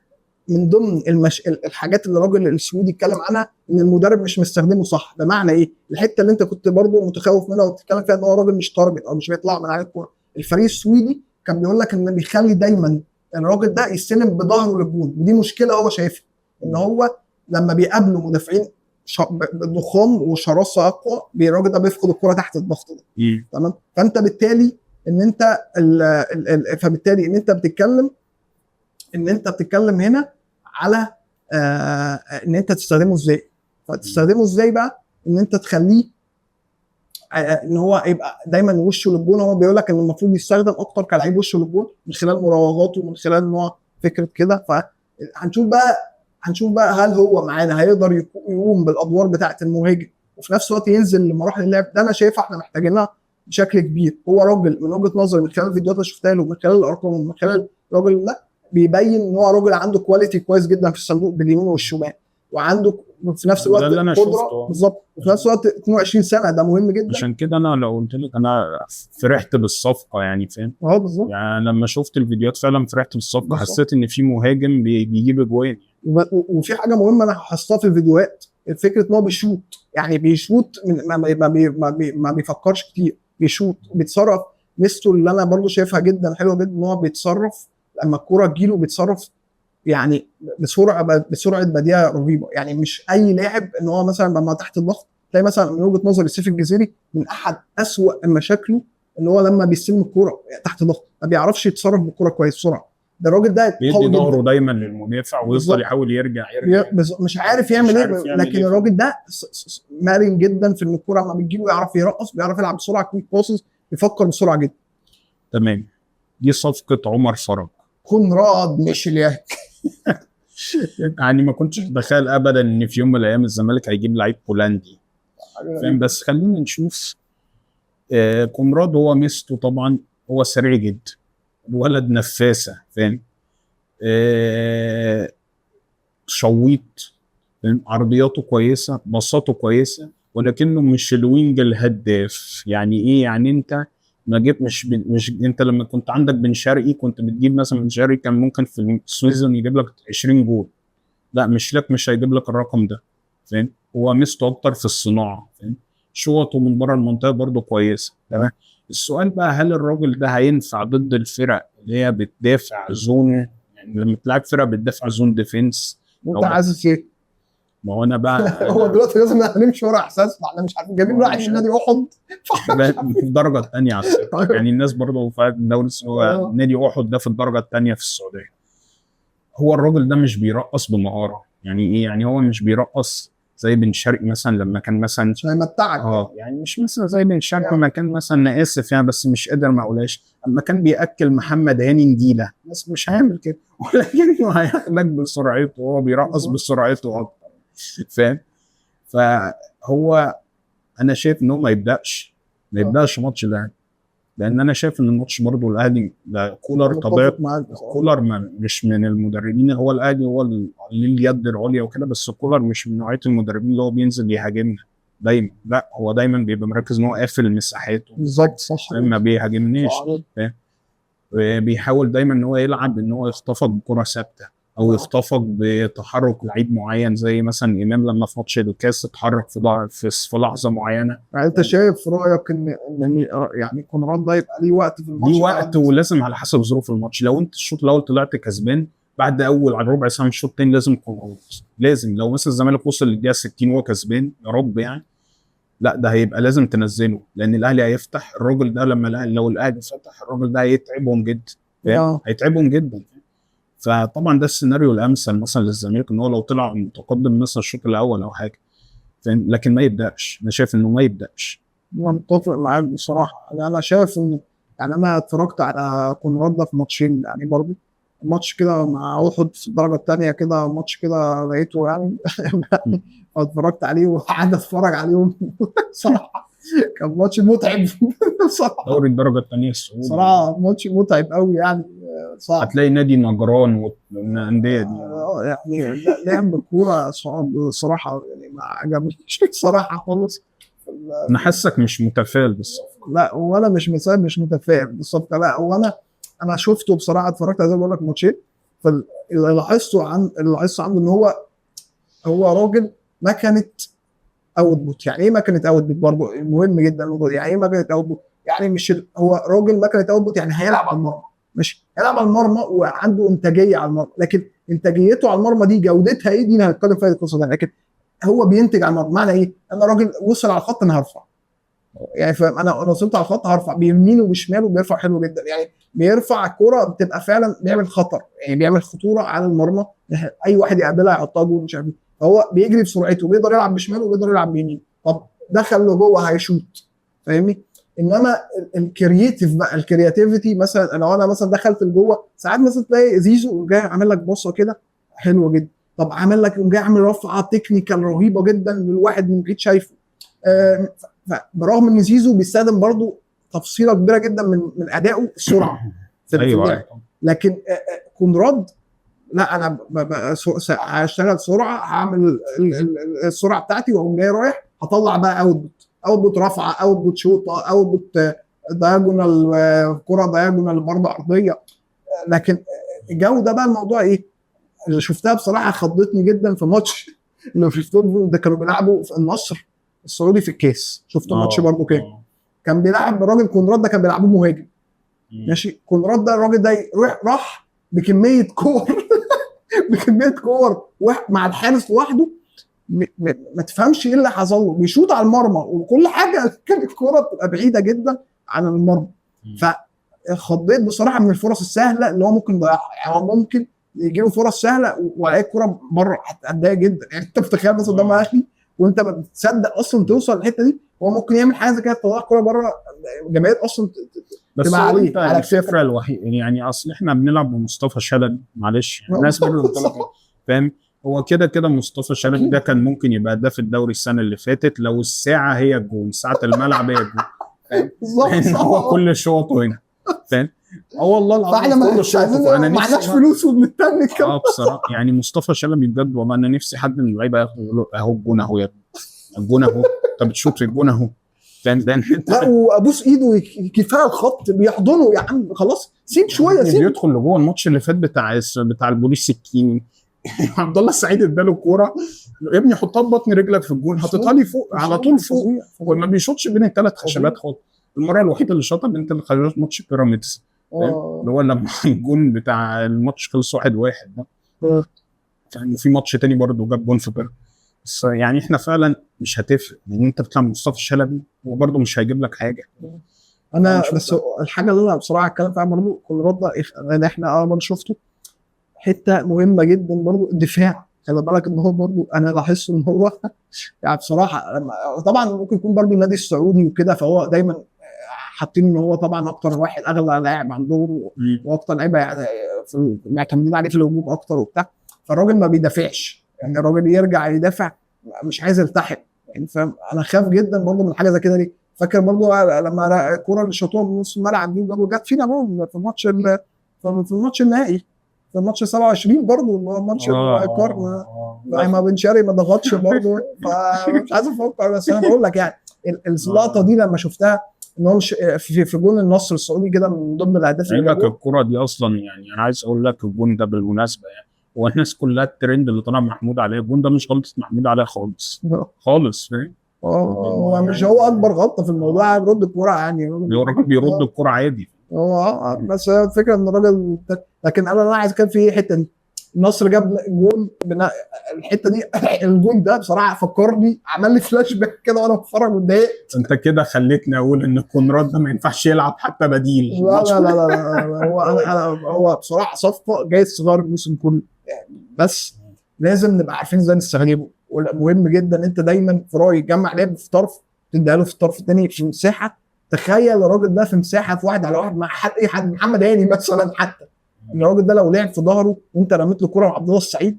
من ضمن الحاجات اللي الراجل السعودي اتكلم عنها ان المدرب مش مستخدمه صح. بمعنى ايه؟ الحته اللي انت كنت برضو متخوف منها وبتتكلم فيها ان هو راجل مش تارجت او مش بيطلع من عليه الكوره. الفريق السويدي كان بيقول لك ان بيخلي دايما الراجل ده يستلم بظهره للجون، ودي مشكله هو شايفها، ان هو لما بيقابلوا مدافعين ضخام وشراسه اقوى الراجل ده بيفقد الكوره تحت الضغط ده. تمام. فانت بالتالي ان انت فبالتالي ان انت بتتكلم هنا على ان انت تستخدمه ازاي. فتستخدمه ازاي بقى؟ ان انت تخليه ان هو يبقى دايما وشه للجون. هو بيقول لك ان المفروض يستخدم اكتر كلاعب وشه للجون من خلال مراوغاته ومن خلال ان هو فكره كده. فهنشوف بقى هل هو معانا هيقدر يقوم بالادوار بتاعه المهاجم وفي نفس الوقت ينزل لمراحل اللعب. ده انا شايفها احنا محتاجينها بشكل كبير. هو راجل من وجهه نظري من خلال الفيديوهات اللي شفتها له، من خلال الارقام، ومن خلال الراجل ده بيبين ان هو راجل عنده كواليتي كويس جدا في الصندوق باليمين والشمال، وعنده في نفس الوقت قدره. بالظبط. وفي نفس الوقت 22 سنه، ده مهم جدا. عشان كده انا لو قلت لك انا فرحت بالصفقه، يعني فاهم؟ بالظبط. يعني لما شفت الفيديوهات فعلا فرحت بالصفقه، حسيت ان في مهاجم بيجيب اجوان. وفي حاجه مهمه انا حسيتها في الفيديوهات، الفكره ان هو بيشوط، يعني بيشوط ما بيفكرش كتير، بيشوط بيتصرف. ميزته اللي انا برضو شايفها جدا حلوه جدا ان هو بيتصرف لما الكوره تجيله بيتصرف يعني بسرعه بديهه رهيبه. يعني مش اي لاعب ان هو مثلا لما تحت الضغط تلاقي مثلا من وجهه نظري سيف الجزيري من احد اسوأ مشاكله ان هو لما بيستلم الكوره تحت ضغط ما بيعرفش يتصرف بالكوره كويس بسرعه. ده الراجل ده بيدي قوي ظهره جدا دايما للمدافع ويفضل بالظبط. يحاول يرجع مش عارف يعمل ايه، لكن الراجل ده مرن جدا في ان الكوره لما بتجيله يعرف يرقص، بيعرف يلعب بسرعه، كويك باسز، بيفكر بسرعه جدا. تمام. دي صفقه عمر فرج. كونراد ميشيلياك يعني ما كنتش اتخيل ابدا ان في يوم من الايام الزمالك هيجيب لعيب بولندي، فاهم؟ بس خلينا نشوف. كونراد هو ميزته طبعا هو سريع جدا، ولد نفاسه، فاهم؟ شويط، فاهم؟ عرضياته كويسه، بساطته كويسه، ولكنه مش الوينج الهداف. يعني ايه؟ يعني انت ما جبت مش انت لما كنت عندك بن شرقي كنت بتجيب مثلا بن شرقي كان ممكن في السيزون يجيب لك 20 جول، لا مش هيجيب لك الرقم ده، فاهم؟ هو ميزته اكتر في الصناعه، فاهم؟ شوطه من بره المنطقه برده كويسه، تمام. السؤال بقى هل الراجل ده هينفع ضد الفرق اللي هي بتدافع زون؟ يعني لما تلعب فرقه بتدافع زون ديفنس، وانت عايز ايه؟ ما هو انا بقى هو دلوقتي لازم نمشي ورا احساس، احنا مش عارفين جايبين واحد من نادي احد في الدرجه الثانيه على السعوديه. يعني الناس برضه في الدوري هو نادي احد ده في الدرجه الثانيه في السعوديه. هو الراجل ده مش بيرقص بمهاره. يعني ايه؟ يعني هو مش بيرقص زي بن شرقي مثلا لما كان مثلا هيمتعك. يعني مش مثلا زي بن شرقي لما كان مثلا، انا اسف يعني بس مش قادر ما اقولهاش، اما كان بياكل محمد هاني نجيله، بس مش هيعمل كده ولكنه هياخدك بسرعته، هو بيرقص بسرعته اكتر، فاهم؟ فهو انا شايف ان هو ما يبداش ماتش ده، لان انا شايف ان الماتش برضه الاهلي ده كولر طبيعي. كولر مش من المدربين، هو الاهلي هو اللي اليد العليا وكده، بس كولر مش من نوعيه المدربين اللي هو بينزل يهاجمنا دايما، لا هو دايما بيبقى مركز ان هو قافل مساحاته بالظبط، صح، ما بيهاجمناش، فاهم؟ بيحاول دايما ان هو يلعب ان هو يخطفك بكره ثابته او يخطفك بتحرك لعيب معين، زي مثلا امام لما في ماتش الكاس اتحرك في لحظه معينه. يعني انت شايف في رايك ان يعني كونراد ده يبقى ليه وقت في الماتش؟ ليه وقت، ولازم على حسب ظروف الماتش. لو انت الشوط الاول طلعت كسبان، بعد اول على ربع ساعه من الشوط الثاني لازم كونراد، لازم. لو مثلا الزمالك وصل للدقيقه 60 وهو كسبان، يا رب يعني، لا ده هيبقى لازم تنزله، لان الاهلي هيفتح الراجل ده. لو الاهلي فتح الراجل ده هيتعبهم جدا، فاهم؟ هيتعبهم جدا. فطبعا ده السيناريو الامثل مثلا للزمالك، ان هو لو طلع متقدم مثلا الشوط الاول او حاجه، فاهم؟ لكن ما يبداش. انا شايف انه ما يبداش. انا متفق معاك بصراحه. انا شايف ان يعني انا اتفرجت على كونراد ده في ماتشين يعني برضه. ماتش كده مع احد في الدرجه الثانيه كده، ماتش كده لقيته يعني اتفرجت عليه وقعدت اتفرج عليهم صراحه كان ماتش متعب صراحه. دوري الدرجه الثانيه السعودي صراحه ماتش متعب قوي يعني، صعب. هتلاقي نادي نجران والانديه دي يعني لعب الكوره صعب صراحه، يعني ما عجبنيش صراحه خالص. انا حاسك مش متفائل بالصفقه. لا وانا مش متفائل بالصفقه. لا وانا شفته بصراحه، اتفرجت زي ما بقول لك ماتشين. فاللي لاحظته عنده ان هو راجل مكنه اوتبوت. يعني ايه مكنه اوتبوت؟ برضه مهم جدا. يعني ايه مكنه اوتبوت؟ يعني مش هو راجل مكنه اوتبوت يعني هيلعب على المرمى، مش هيلعب على المرمى وعنده انتاجيه على المرمى، لكن انتاجيته على المرمى دي جودتها ايه؟ دي هنتكلم فيها القصه دي. لكن هو بينتج على المرمى. معنى ايه؟ انا راجل وصل على الخط انا هرفع، يعني فاهم؟ انا وصلت على الخط هرفع بيمينه وبشماله، بيرفع حلو جدا. يعني بيرفع الكرة بتبقى فعلا بيعمل خطر، يعني بيعمل خطوره على المرمى، اي واحد يقابلها يحطها جول مش عارف ايه. فهو بيجري بسرعته، بيقدر يلعب بشماله وبيقدر يلعب بيمينه. طب دخل له جوه هيشوط، فاهمني؟ انما الكرييتيف بقى، الكرياتيفيتي مثلا لو انا مثلا دخلت لجوه، ساعات مثلا تلاقي زيزو جاي عامل لك بصه كده حلوه جدا، طب عامل لك جاي عامل رفعه تكنيكال رهيبه جدا للواحد من بعيد شايفه. برغم ان زيزو بيستخدم برضو تفصيله كبيره جدا من ادائه السرعه في ايوه. لكن كونراد لا، انا هشتغل سرعه، هعمل السرعه بتاعتي واقوم جاي رايح هطلع بقى اوتبوت رفعه، اوتبوت شوطه، اوتبوت دايجونال، كره دايجونال برضه ارضيه. لكن الجوده بقى الموضوع ايه اللي شفتها بصراحه خضتني جدا في ماتش اللي في ده كانوا بيلعبوا في النصر السعودي في الكاس. شفت ماتش برضه كده كان بيلعب الراجل كونراد ده، كان بيلعبه مهاجم. ماشي، كونراد ده الراجل ده راح بكميه كور بكميه كور مع الحارس لوحده، ما تفهمش ايه اللي حصل له، بيشوط على المرمى وكل حاجه كان الكوره بتبقى بعيده جدا عن المرمى. فخضيت بصراحه من الفرص السهله اللي هو ممكن يضيعها، يعني هو ممكن يجي له فرص سهله والاقي الكوره بره هتضايق جدا. يعني انت متخيل مثلا قدام اهلي وانت ما بتصدق اصلا توصل للحته دي، هو ممكن يعمل حاجه زي كده تطلع الكوره بره، الجماهير اصلا بس تبقى عليه على الفكره الوحيده يعني اصل احنا بنلعب بمصطفى شلبي، معلش يعني الناس فاهم، هو كده مصطفى شلبي ده كان ممكن يبقى هداف الدوري السنه اللي فاتت لو الساعه هي الجون، ساعه الملعب هي الجون، فاهم؟ لان هو كل شوطه هنا، فاهم؟ والله العظيم فاحنا كل شوطه. انا ما معناش فلوس وبنتنك كده. بصراحه يعني مصطفى شلبي بجد والله انا نفسي حد من اللعيبه ياخد اهو الجون اهو، يا الجون اهو، طب بتشوط في الجون اهو، فاهم؟ ده لا وابوس ايده كفايه الخط بيحضنه يا عم، خلاص سيب شويه سيب. بيدخل لجوه الماتش اللي فات بتاع البوليس الكيمي عبد الله السعيد اداله الكوره، يا ابني حطها ببطن رجلك في الجون، حاططها لي فوق على طول فوق، وما بيشوطش بين الثلاث خشبات خالص. المره الوحيده اللي شاطها بين الثلاث خشبات ماتش بيراميدز، اللي هو لما الجون بتاع الماتش خلص 1-1 ده، يعني في ماتش تاني برضه جاب جون في بيراميدز. بس يعني احنا فعلا مش هتفرق، لان انت بتلعب مصطفى شلبي هو برضه مش هيجيب لك حاجه. انا بس الحاجه اللي انا بصراحه اتكلم فيها برضه كل رده ان احنا برضه شفته حته مهمه جدا برضه الدفاع. خلي بالك ان هو برضه انا لاحظت ان هو يعني بصراحه طبعا ممكن يكون برضه النادي السعودي وكده، فهو دايما حاطين ان هو طبعا اكتر واحد اغلى لاعب عندهم واكتر لعيبه يعني معتمدين عليه في الهجوم اكتر وبتاع، فالراجل ما بيدافعش، يعني الراجل يرجع يدافع مش عايز يلتحق، يعني فاهم؟ انا خاف جدا برضه من حاجه زي كده. ليه؟ فاكر برضه لما الكوره اللي شاطوها من نص الملعب دي جت فينا جول في الماتش النهائي، في الماتش 27 برضه اللي هو ماتش القرن، ما بن شرقي ما ضغطش برضه، فمش عايز افكر، بس انا بقول لك يعني اللقطه دي لما شفتها ان هو مش في جون النصر السعودي كده من ضمن الاهداف اللي لك الكوره دي اصلا، يعني انا عايز اقول لك الجون ده بالمناسبه يعني هو الناس كلها الترند اللي طلع محمود عليه، الجون ده مش غلطه محمود عليه خالص خالص، فاهم؟ هو مش هو اكبر غلطه في الموضوع، بيرد الكوره يعني الراجل بيرد الكوره عادي، هو بس الفكره ان الراجل، لكن انا عايز كان في حته دي النصر جاب جون الحته دي الجون ده بصراحه فكرني، عمل لي فلاش باك كده وانا بتفرج واتضايقت. انت كده خليتني اقول ان كونراد ده ما ينفعش يلعب حتى بديل. لا هو بصراحه صفقه جاي صغار الموسم كله يعني، بس لازم نبقى عارفين ازاي نستغلبه. ومهم جدا انت دايما في رايي تجمع لعب في طرف تديها له في الطرف الثاني في مساحه. تخيل الراجل ده في مساحه في 1 على 1 مع حد محمد هاني مثلا، حتى الراجل ده لو لعب في ظهره وانت رميت له كوره مع عبد الله السعيد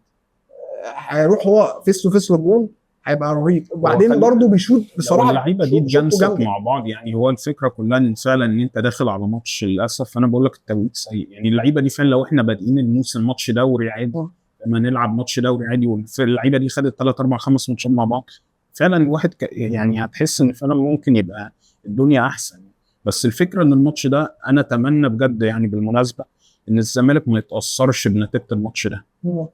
هيروح هو فيس تو فيس للجون، هيبقى رهيب. وبعدين برضه بيشوط بصراحه، اللعيبه دي اتجنست مع بعض. يعني هو الفكره كلها ان فعلا ان انت داخل على ماتش، للاسف انا بقول لك التوقيت سيء. يعني اللعيبه دي فعلا لو احنا بادئين الموسم ماتش دوري عادي، لما نلعب ماتش دوري عادي واللعيبه دي خدت 3 4 5 ماتشات مع بعض، فعلا الواحد يعني هتحس ان فعلا ممكن يبقى الدنيا احسن. بس الفكره ان الماتش ده انا اتمنى بجد يعني بالمناسبه ان الزمالك ما يتاثرش بنتيجه الماتش ده.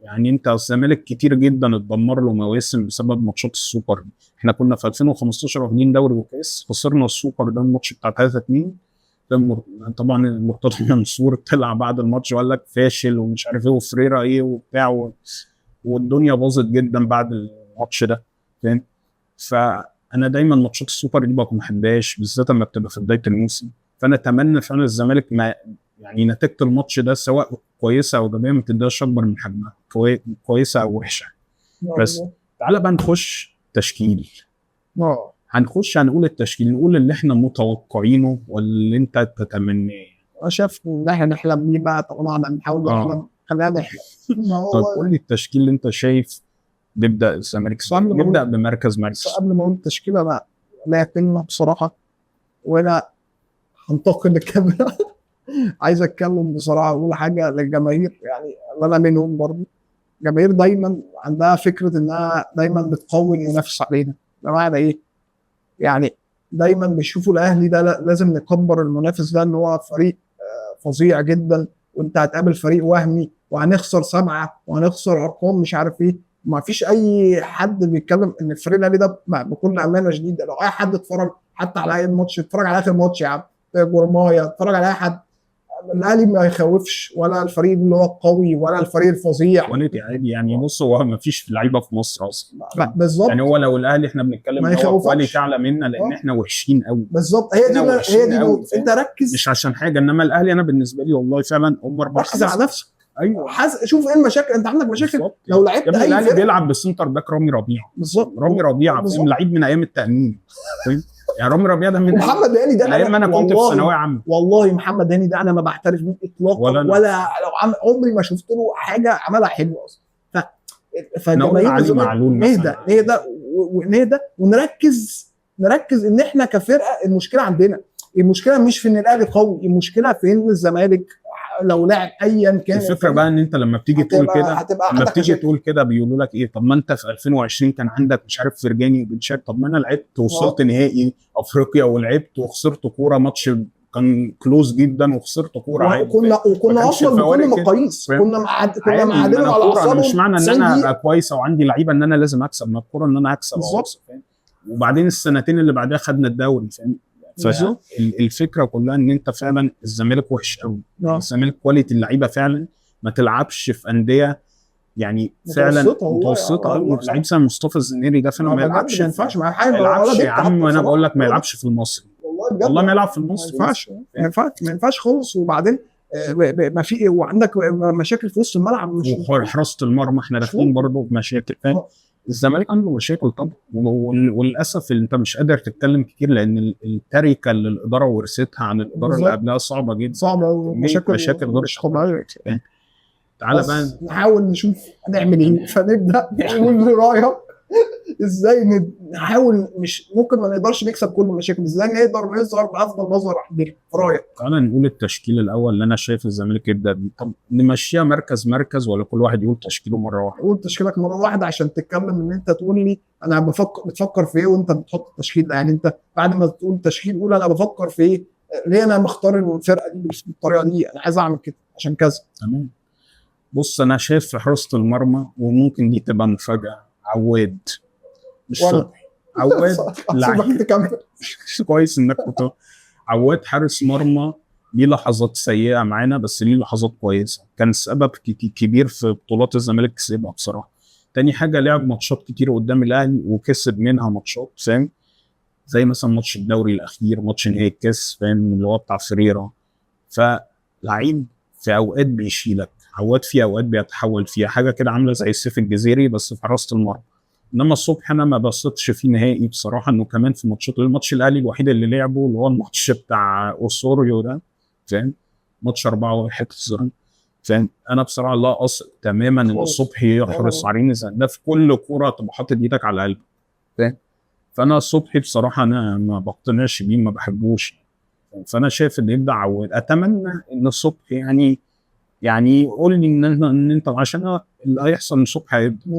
يعني انت الزمالك كتير جدا اتدمر له مواسم بسبب ماتشات السوبر. احنا كنا في 2015 واخدين دوري وكاس، خسرنا السوبر ده الماتش بتاع 3-2. طبعا مرتضى منصور طلع بعد الماتش وقال لك فاشل ومش عارف ايه وفريرا ايه وبتاع والدنيا باظت جدا بعد الماتش ده، فاهم؟ فانا دايما ماتشات السوبر دي ما بحبهاش بالذات لما بتبقى في بدايه الموسم. فانا اتمنى فعلا الزمالك ما يعني نتيجه الماتش ده سواء كويسه او ايجابيه ما تديهاش اكبر من حجمها، كويسه او وحشه. بس تعالى بقى نخش تشكيل. هنخش هنقول التشكيل، نقول اللي احنا متوقعينه واللي انت تتمناه. شايف ان احنا نحلم بيه بقى طالما بنحاول نحلم، خلينا نحلم. طب قول لي التشكيل اللي انت شايف نبدا الزمالك، نبدا بمركز مركز. قبل ما اقول التشكيله بقى لا كلمه بصراحه ولا هنتقل للكاميرا عايز اتكلم بصراحه واقول حاجه للجماهير، يعني انا منهم برضه. الجماهير دايما عندها فكره انها دايما بتقوي المنافس علينا. بمعنى ايه؟ يعني دايما بيشوفوا الاهلي ده لازم نكبر المنافس ده ان هو فريق فظيع جدا، وانت هتقابل فريق وهمي وهنخسر 7 وهنخسر ارقام مش عارف ايه. ما فيش اي حد بيتكلم ان الفريق الاهلي ده بكل امانه شديده. لو اي حد اتفرج حتى على اي ماتش، اتفرج على اخر ماتش يا عم جورمايا، اتفرج على اي حد الاهلي ما يخوفش، ولا الفريق اللي هو القوي، ولا الفريق الفظيع. كواليتي عادي يعني. بص هو ما فيش لعيبه في مصر اصلا بالظبط. يعني. هو لو الاهلي احنا بنتكلم ما ان هو يخوفكش. كواليتي اعلى منا لان احنا وحشين قوي. بالظبط، هي دي احنا وحشين قوي، نقطة. انت ركز، مش عشان حاجه، انما الاهلي انا بالنسبه لي والله فعلا هم 4 ركز على نفسك. ايوه شوف ايه المشاكل. انت عندك مشاكل بالظبط. لو لعبت يا ابني اي الاهلي فرقة. بيلعب بالسنتر باك رامي ربيعه. بالظبط، رامي ربيعه بالظبط. فاهم، لعيب من ايام التامين فاهم يعني. رامي ربيعه ده من ومحمد هاني ده ايام ما انا كنت في والله- ثانويه عامه. والله محمد هاني ده انا ما بعترف بيه اطلاقا، ولا أنا. ولا لو عمري ما شفت له حاجه عملها حلوه اصلا. نقول علي الزمالك معلول نهدى مثلا. ونهدى ونركز ان احنا كفرقه. المشكله عندنا، المشكله مش في ان الاهلي قوي، المشكله في ان الزمالك لو لعب ايا كان. الفكره بقى ان انت لما بتيجي تقول كده، هتبقى لما عندك بتيجي مشاكل. تقول كده بيقولوا لك ايه؟ طب ما انت في 2020 كان عندك مش عارف فرجاني وبن شرقي. طب ما انا لعبت ووصلت نهائي افريقيا ولعبت وخسرت كوره ماتش كان كلوز جدا وخسرت كوره عادي. وكنا ما كانش اصلا بكل الفوارق كده. مقاييس فاهم؟ كنا عادي، معادلين أنا على كورة، انا اعصابهم. مش معنى ان 90 انا دقيقة. ابقى كويس او عندي لعيبه ان انا لازم اكسب. ما الكوره ان انا اكسب بالظبط. أو فاهم. وبعدين السنتين اللي بعدها خدنا الدوري فاهم. فالفكره كلها ان انت فعلا الزمالك وحش قوي. الزمالك كواليتي اللعيبه فعلا ما تلعبش في انديه يعني فعلا متوسطه. لعيب زي مصطفى الزنيري ده فعلا ما يلعبش. ما ينفعش مع حاجه. ما يلعبش يا عم، انا بقول لك ما يلعبش في المصري. والله بجد والله ما يلعب في المصري. ما ينفعش خالص. وبعدين ما في، وعندك مشاكل في وسط الملعب. مش وحراسه المرمى احنا داخلين برضه بمشاكل فاهم. الزمالك عنده مشاكل طبعا، وللاسف انت مش قادر تتكلم كتير لان التركه اللي الاداره ورثتها عن الاداره اللي قبلها صعبه جدا. صعبه ومشاكل غير طبيعيه. تعالى بقى نحاول نشوف هنعمل ايه. فنبدا نقول رايك ازاي نحاول. مش ممكن ما نقدرش نكسب كل المشاكل، ازاي نقدر نظهر بافضل مظهر عندنا. رايك؟ تعالى نقول التشكيل الاول اللي انا شايف الزمالك يبدا بيه. طب نمشيها مركز ولا كل واحد يقول تشكيله مره واحده؟ قول تشكيلك مره واحده عشان تتكلم ان انت تقول لي انا بتفكر في ايه وانت بتحط التشكيل ده. يعني انت بعد ما تقول تشكيل قول انا بفكر في ايه، ليه انا مختار الفرقه دي بالطريقه دي، انا عايز اعمل كده عشان كذا. تمام. بص انا شايف في حراسه المرمى، وممكن دي تبقى مفاجاه، عواد مش صبحي. عواد لعيب كويس انك كنت. عواد حارس مرمى ليه لحظات سيئه معانا بس ليه لحظات كويسه. كان سبب كبير في بطولات الزمالك كسبها بصراحه. تاني حاجه لعب ماتشات كتير قدام الاهلي وكسب منها ماتشات فاهم. زي مثلا ماتش الدوري الاخير، ماتش نهائي الكاس فاهم اللي هو بتاع فريرة. فلعيب في اوقات بيشيلك. عواد في اوقات بيتحول فيها حاجه كده عامله زي السيف الجزيري بس في حراسه المرمى. انما الصبح انا ما بثقش فيه نهائي بصراحه، انه كمان في ماتشات. الماتش الاهلي الوحيد اللي لعبه اللي هو الماتش بتاع اوسوريو ده فاهم، ماتش 4-1 فاهم. انا بصراحه لا اثق تماما ان الصبحي يحرص على ده في كل كوره تبقى حاطط ايدك على قلبك فاهم. فانا الصبحي بصراحه انا ما بقتنعش بيه، ما بحبوش. فانا شايف ان يبدا عواد. اتمنى ان الصبحي يعني قول لي ان انت عشان اللي هيحصل الصبح هيبدا.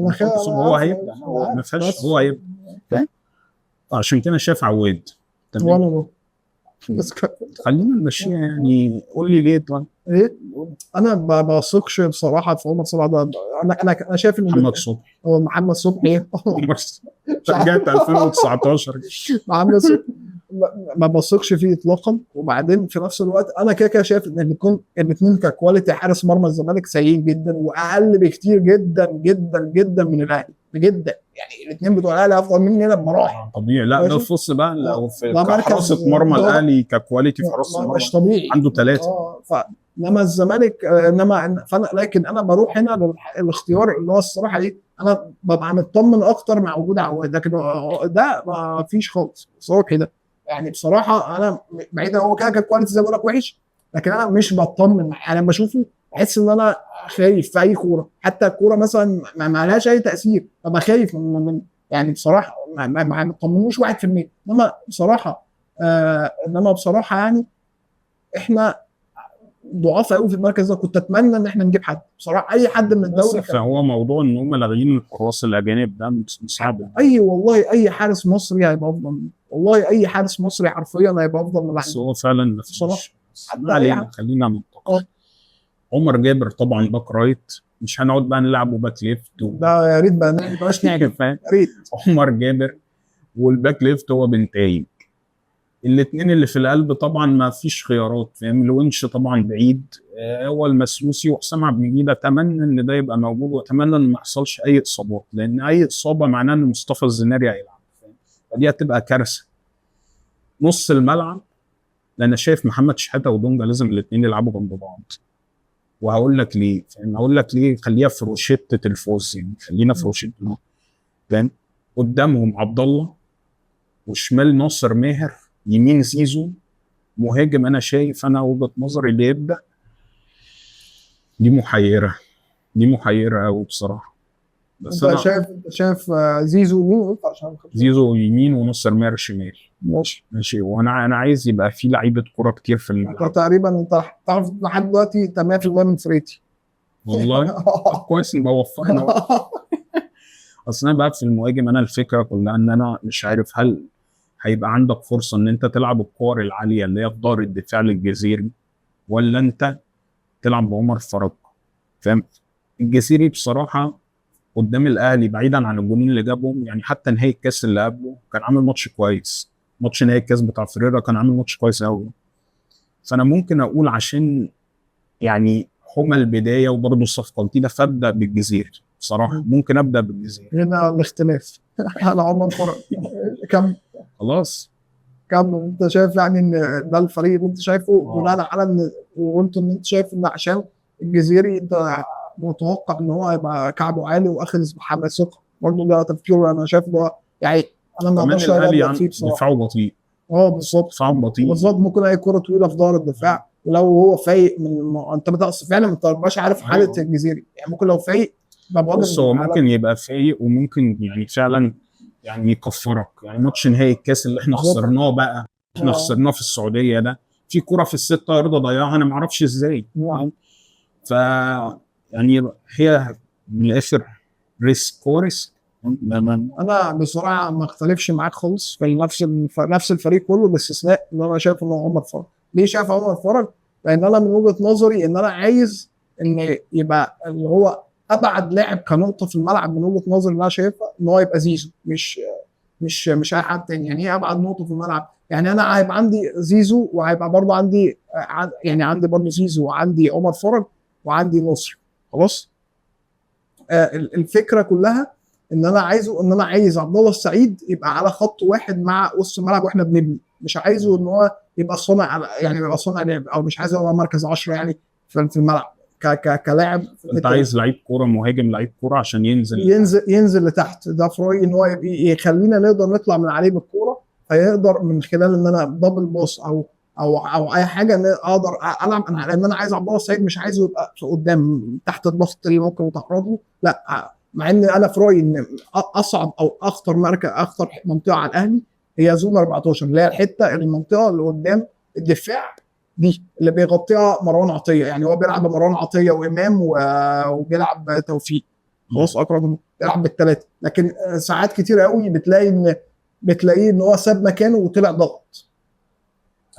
هو هيبدا ما فيهاش، هو هيبدا. عشان كده شايف عواد. تمام. بس خلينا نمشيها يعني. قول لي ليه طبعا. ليه؟ انا ما بثقش بصراحه في محمد صلاح ده. انا شايف ان محمد صبحي هو محمد صبحي رجعت 2019 محمد صبحي ما بثقش فيه اطلاقا. وبعدين في نفس الوقت انا كده شايف ان الاثنين ككواليتي حارس مرمى الزمالك سيئين جدا واقل بكتير جدا جدا جدا من الاهلي جدا. يعني الاثنين بتوع الاهلي افضل مننا بمراحل. طبيعي. لا ده بص بقى لو في حراسه مرمى الاهلي ككواليتي في حراسه المرمى مش طبيعي عنده 3. انما الزمالك لكن انا بروح هنا للاختيار اللي هو الصراحه ايه، انا ببقى مطمن اكتر مع وجود عواد. لكن ده ما فيش خالص صبحي ده. يعني بصراحه انا بعيدا هو كده كواليتي زي ما بقول لك وحش، لكن انا مش بطمن. انا لما بشوفه بحس ان انا خايف في اي كوره، حتى الكوره مثلا ما لهاش اي تاثير ببقى خايف من يعني بصراحه ما مطمنوش 1%. انما بصراحه يعني احنا ضعاف قوي في المركز ده. كنت اتمنى ان احنا نجيب حد بصراحه، اي حد من الدوري. فهو موضوع ان هم لاغيين الحراس الاجانب ده صعب. والله اي حارس مصري هيبقى افضل. والله اي حارس مصري حرفيا هيبقى افضل من بس هو فعلا بصراحه. خلينا منطقي. عمر جابر طبعا باك رايت، مش هنقعد بقى نلعبه باك ليفت ده يا ريت بقى نبقاش نعجب فاهم. يا ريت. عمر جابر والباك ليفت هو بنتايج الاثنين اللي في القلب طبعا ما فيش خيارات، فاهم؟ الونش طبعا بعيد، هو المسلوسي وحسام عبد المجيد. اتمنى ان ده يبقى موجود، واتمنى ان ما يحصلش اي اصابات، لان اي اصابه معناه ان مصطفى الزناري هيلعب، فاهم؟ فدي هتبقى كارثه. نص الملعب، لان شايف محمد شحاته ودونجا لازم الاثنين يلعبوا جنب بعض. وهقول لك ليه، فاهم؟ هقول لك ليه. خليها في روشته الفوز، يعني خلينا في روشته، فاهم؟ قدامهم عبد الله، وشمال ناصر ماهر، يمين زيزو، مهاجم. انا شايف، انا وجهة نظري اللي يبدا دي محيره، دي محيره قوي بصراحه. بس انت انا شايف زيزو مين قلت عشان زيزو يمين وناصر ماهر شمال. ماشي. ماشي. وانا عايز يبقى في لعيبه كوره كتير في انت الملعب. تقريبا انت تعرف لحد دلوقتي انت 100% من فريتي. والله طب كويس ان وفقنا. اصل انا بقى في المهاجم، انا الفكره كلها ان انا مش عارف هل هيبقى عندك فرصه ان انت تلعب الكور العاليه اللي هي في دار الدفاع للجزيري، ولا انت تلعب بعمر فرج، فاهم؟ الجزيري بصراحه قدام الاهلي بعيدا عن الجونين اللي جابهم، يعني حتى نهائي الكاس اللي قبله كان عامل ماتش كويس. ماتش نهائي الكاس بتاع فريرا كان عامل ماتش كويس قوي. فانا ممكن اقول عشان يعني هما البدايه وبرضه الصفقه الجديده، فابدا بالجزيري بصراحه. ممكن ابدا بالجزيري. هنا الاختلاف على عمر فرج. كم خلاص. انت شايف يعني ان ده الفريق اللي انت شايفه بناء على ان وقلت ان انت شايف ان عشان الجزيري انت متوقع ان هو هيبقى كعبه عالي واخذ بحماس ثقه، برضه ده تفكير انا شايف ده يعني. انا ما كمان اقدرش الاهلي ابدا فيه بصراحه. دفاعه بطيء. بالظبط. دفاعه بطيء. بالظبط، ممكن اي كره طويله في دار الدفاع، ولو هو فايق انت بتقص فعلا، ما تبقاش عارف حاله الجزيري يعني. ممكن لو فايق بص، هو ممكن يبقى فايق وممكن يعني فعلا يعني يكفرك. يعني ماتش نهائي الكاس اللي احنا خسرناه بقى، احنا خسرناه في السعوديه ده، في كرة في الستة يارده ضيعها، انا ما اعرفش ازاي. ف يعني هي من الاخر ريسك كورس. انا بصراحه ما اختلفش معاك خالص في نفس الفريق كله باستثناء ان انا شايف ان هو عمر فرج. ليه شايف عمر فرج؟ لان انا من وجهه نظري ان انا عايز ان يبقى اللي هو ابعد لاعب كنقطه في الملعب من وجهه نظري اللي انا شايفها ان هو يبقى زيزو، مش اي حد تاني. يعني ايه ابعد نقطه في الملعب؟ يعني انا هيبقى عندي زيزو، وهيبقى برضه عندي يعني عندي برضه زيزو، وعندي عمر فرج، وعندي نصر. خلاص. الفكره كلها ان انا عايز عبد الله السعيد يبقى على خط واحد مع وسط الملعب واحنا بنبني. مش عايزه ان هو يبقى صانع، يعني يبقى صانع لعب، او مش عايزه يبقى مركز 10 يعني في الملعب كلاعب. انت عايز لعيب كوره، مهاجم لعيب كوره عشان ينزل لتحت. ده في رايي ان هو يخلينا نقدر نطلع من عليه بالكوره، فيقدر من خلال ان انا دبل باص او اي حاجه ان اقدر العب. لان انا عايز عبد الله السعيد مش عايزه يبقى في قدام تحت الضغط اللي ممكن يتعرض له، لا. مع ان انا في رايي ان اصعب او اخطر مركز، اخطر منطقه على الاهلي هي زون 14، اللي هي الحته المنطقه اللي قدام الدفاع دي، اللي بيغطيها مروان عطيه. يعني هو بيلعب بمروان عطيه وامام وبيلعب توفيق. خلاص، اكرم بيلعب بالثلاثه. لكن ساعات كتير قوي بتلاقيه ان هو ساب مكانه وطلع ضغط.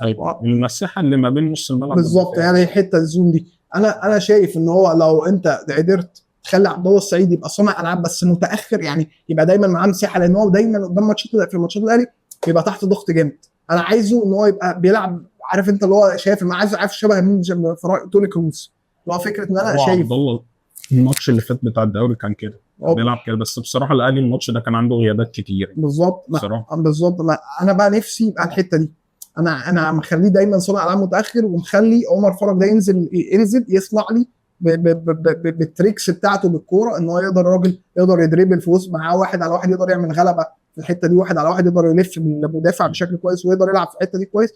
ايوه، المساحه اللي ما بين نص الملعب بالظبط. يعني الحته الزون دي انا شايف ان هو لو انت قدرت تخلي عبد الله السعيد يبقى صانع العاب بس متاخر، يعني يبقى دايما معاه مساحه، لان هو دايما قدام ماتشات، في ماتشات الاهلي بيبقى تحت ضغط جامد. انا عايزه ان هو يبقى بيلعب، عارف انت اللي هو شايف، ما عارف شبه مين، توني كروز. اللي هو فكره ان انا شايف عبد الله الماتش اللي فات بتاع الدوري كان كده بيلعب كده. بس بصراحه الاهلي الماتش ده كان عنده غيابات كتير. بالظبط. انا بقى نفسي يبقى الحته دي. انا مخليه دايما صانع العاب متاخر، ومخلي عمر فرج ده ينزل يصنع لي بالتريكس بتاعته بالكوره، ان هو الراجل يقدر يدريبل في وسط معاه واحد على واحد، يقدر يعمل غلبه في الحته دي واحد على واحد، يقدر يلف بالمدافع بشكل كويس، ويقدر يلعب في الحته دي كويس،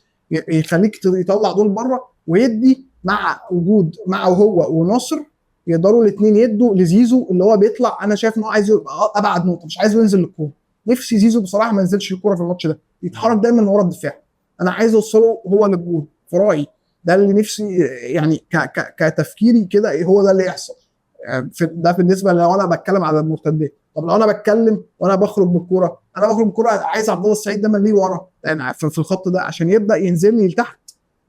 يخليك يطلع دول بره، ويدي مع وجود معه هو وناصر، يقدروا الاثنين يدوا لزيزو اللي هو بيطلع. انا شايف ان هو عايز يبقى ابعد نقطه، مش عايزه ينزل للكوره. نفسي زيزو بصراحه ما ينزلش الكوره في الماتش ده، يتحرك دايما ورا الدفاع. انا عايز اوصله هو للجول في رايي. ده اللي نفسي يعني كتفكيري كده، هو ده اللي يحصل. ده بالنسبه لو انا بتكلم على المرتدات. طب لو انا بتكلم وانا بخرج بالكوره، عايز عبد الله السعيد ده ليه ورا، يعني في الخط ده عشان يبدا ينزل لي لتحت،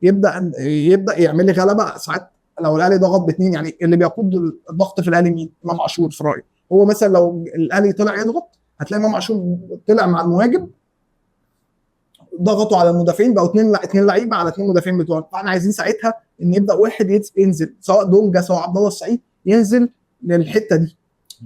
يبدا يعمل لي غلبه. ساعات لو الاهلي ضغط باثنين، يعني اللي بيقود الضغط في الاهلي مين؟ امام عاشور في رايي. هو مثلا لو الاهلي طلع يضغط، هتلاقي امام عاشور طلع مع المهاجم ضغطوا على المدافعين، بقوا اتنين لعيبه على 2 مدافعين بتوعنا. فاحنا عايزين ساعتها ان يبدا واحد ينزل، سواء دونجا سواء عبد الله السعيد، ينزل للحته دي،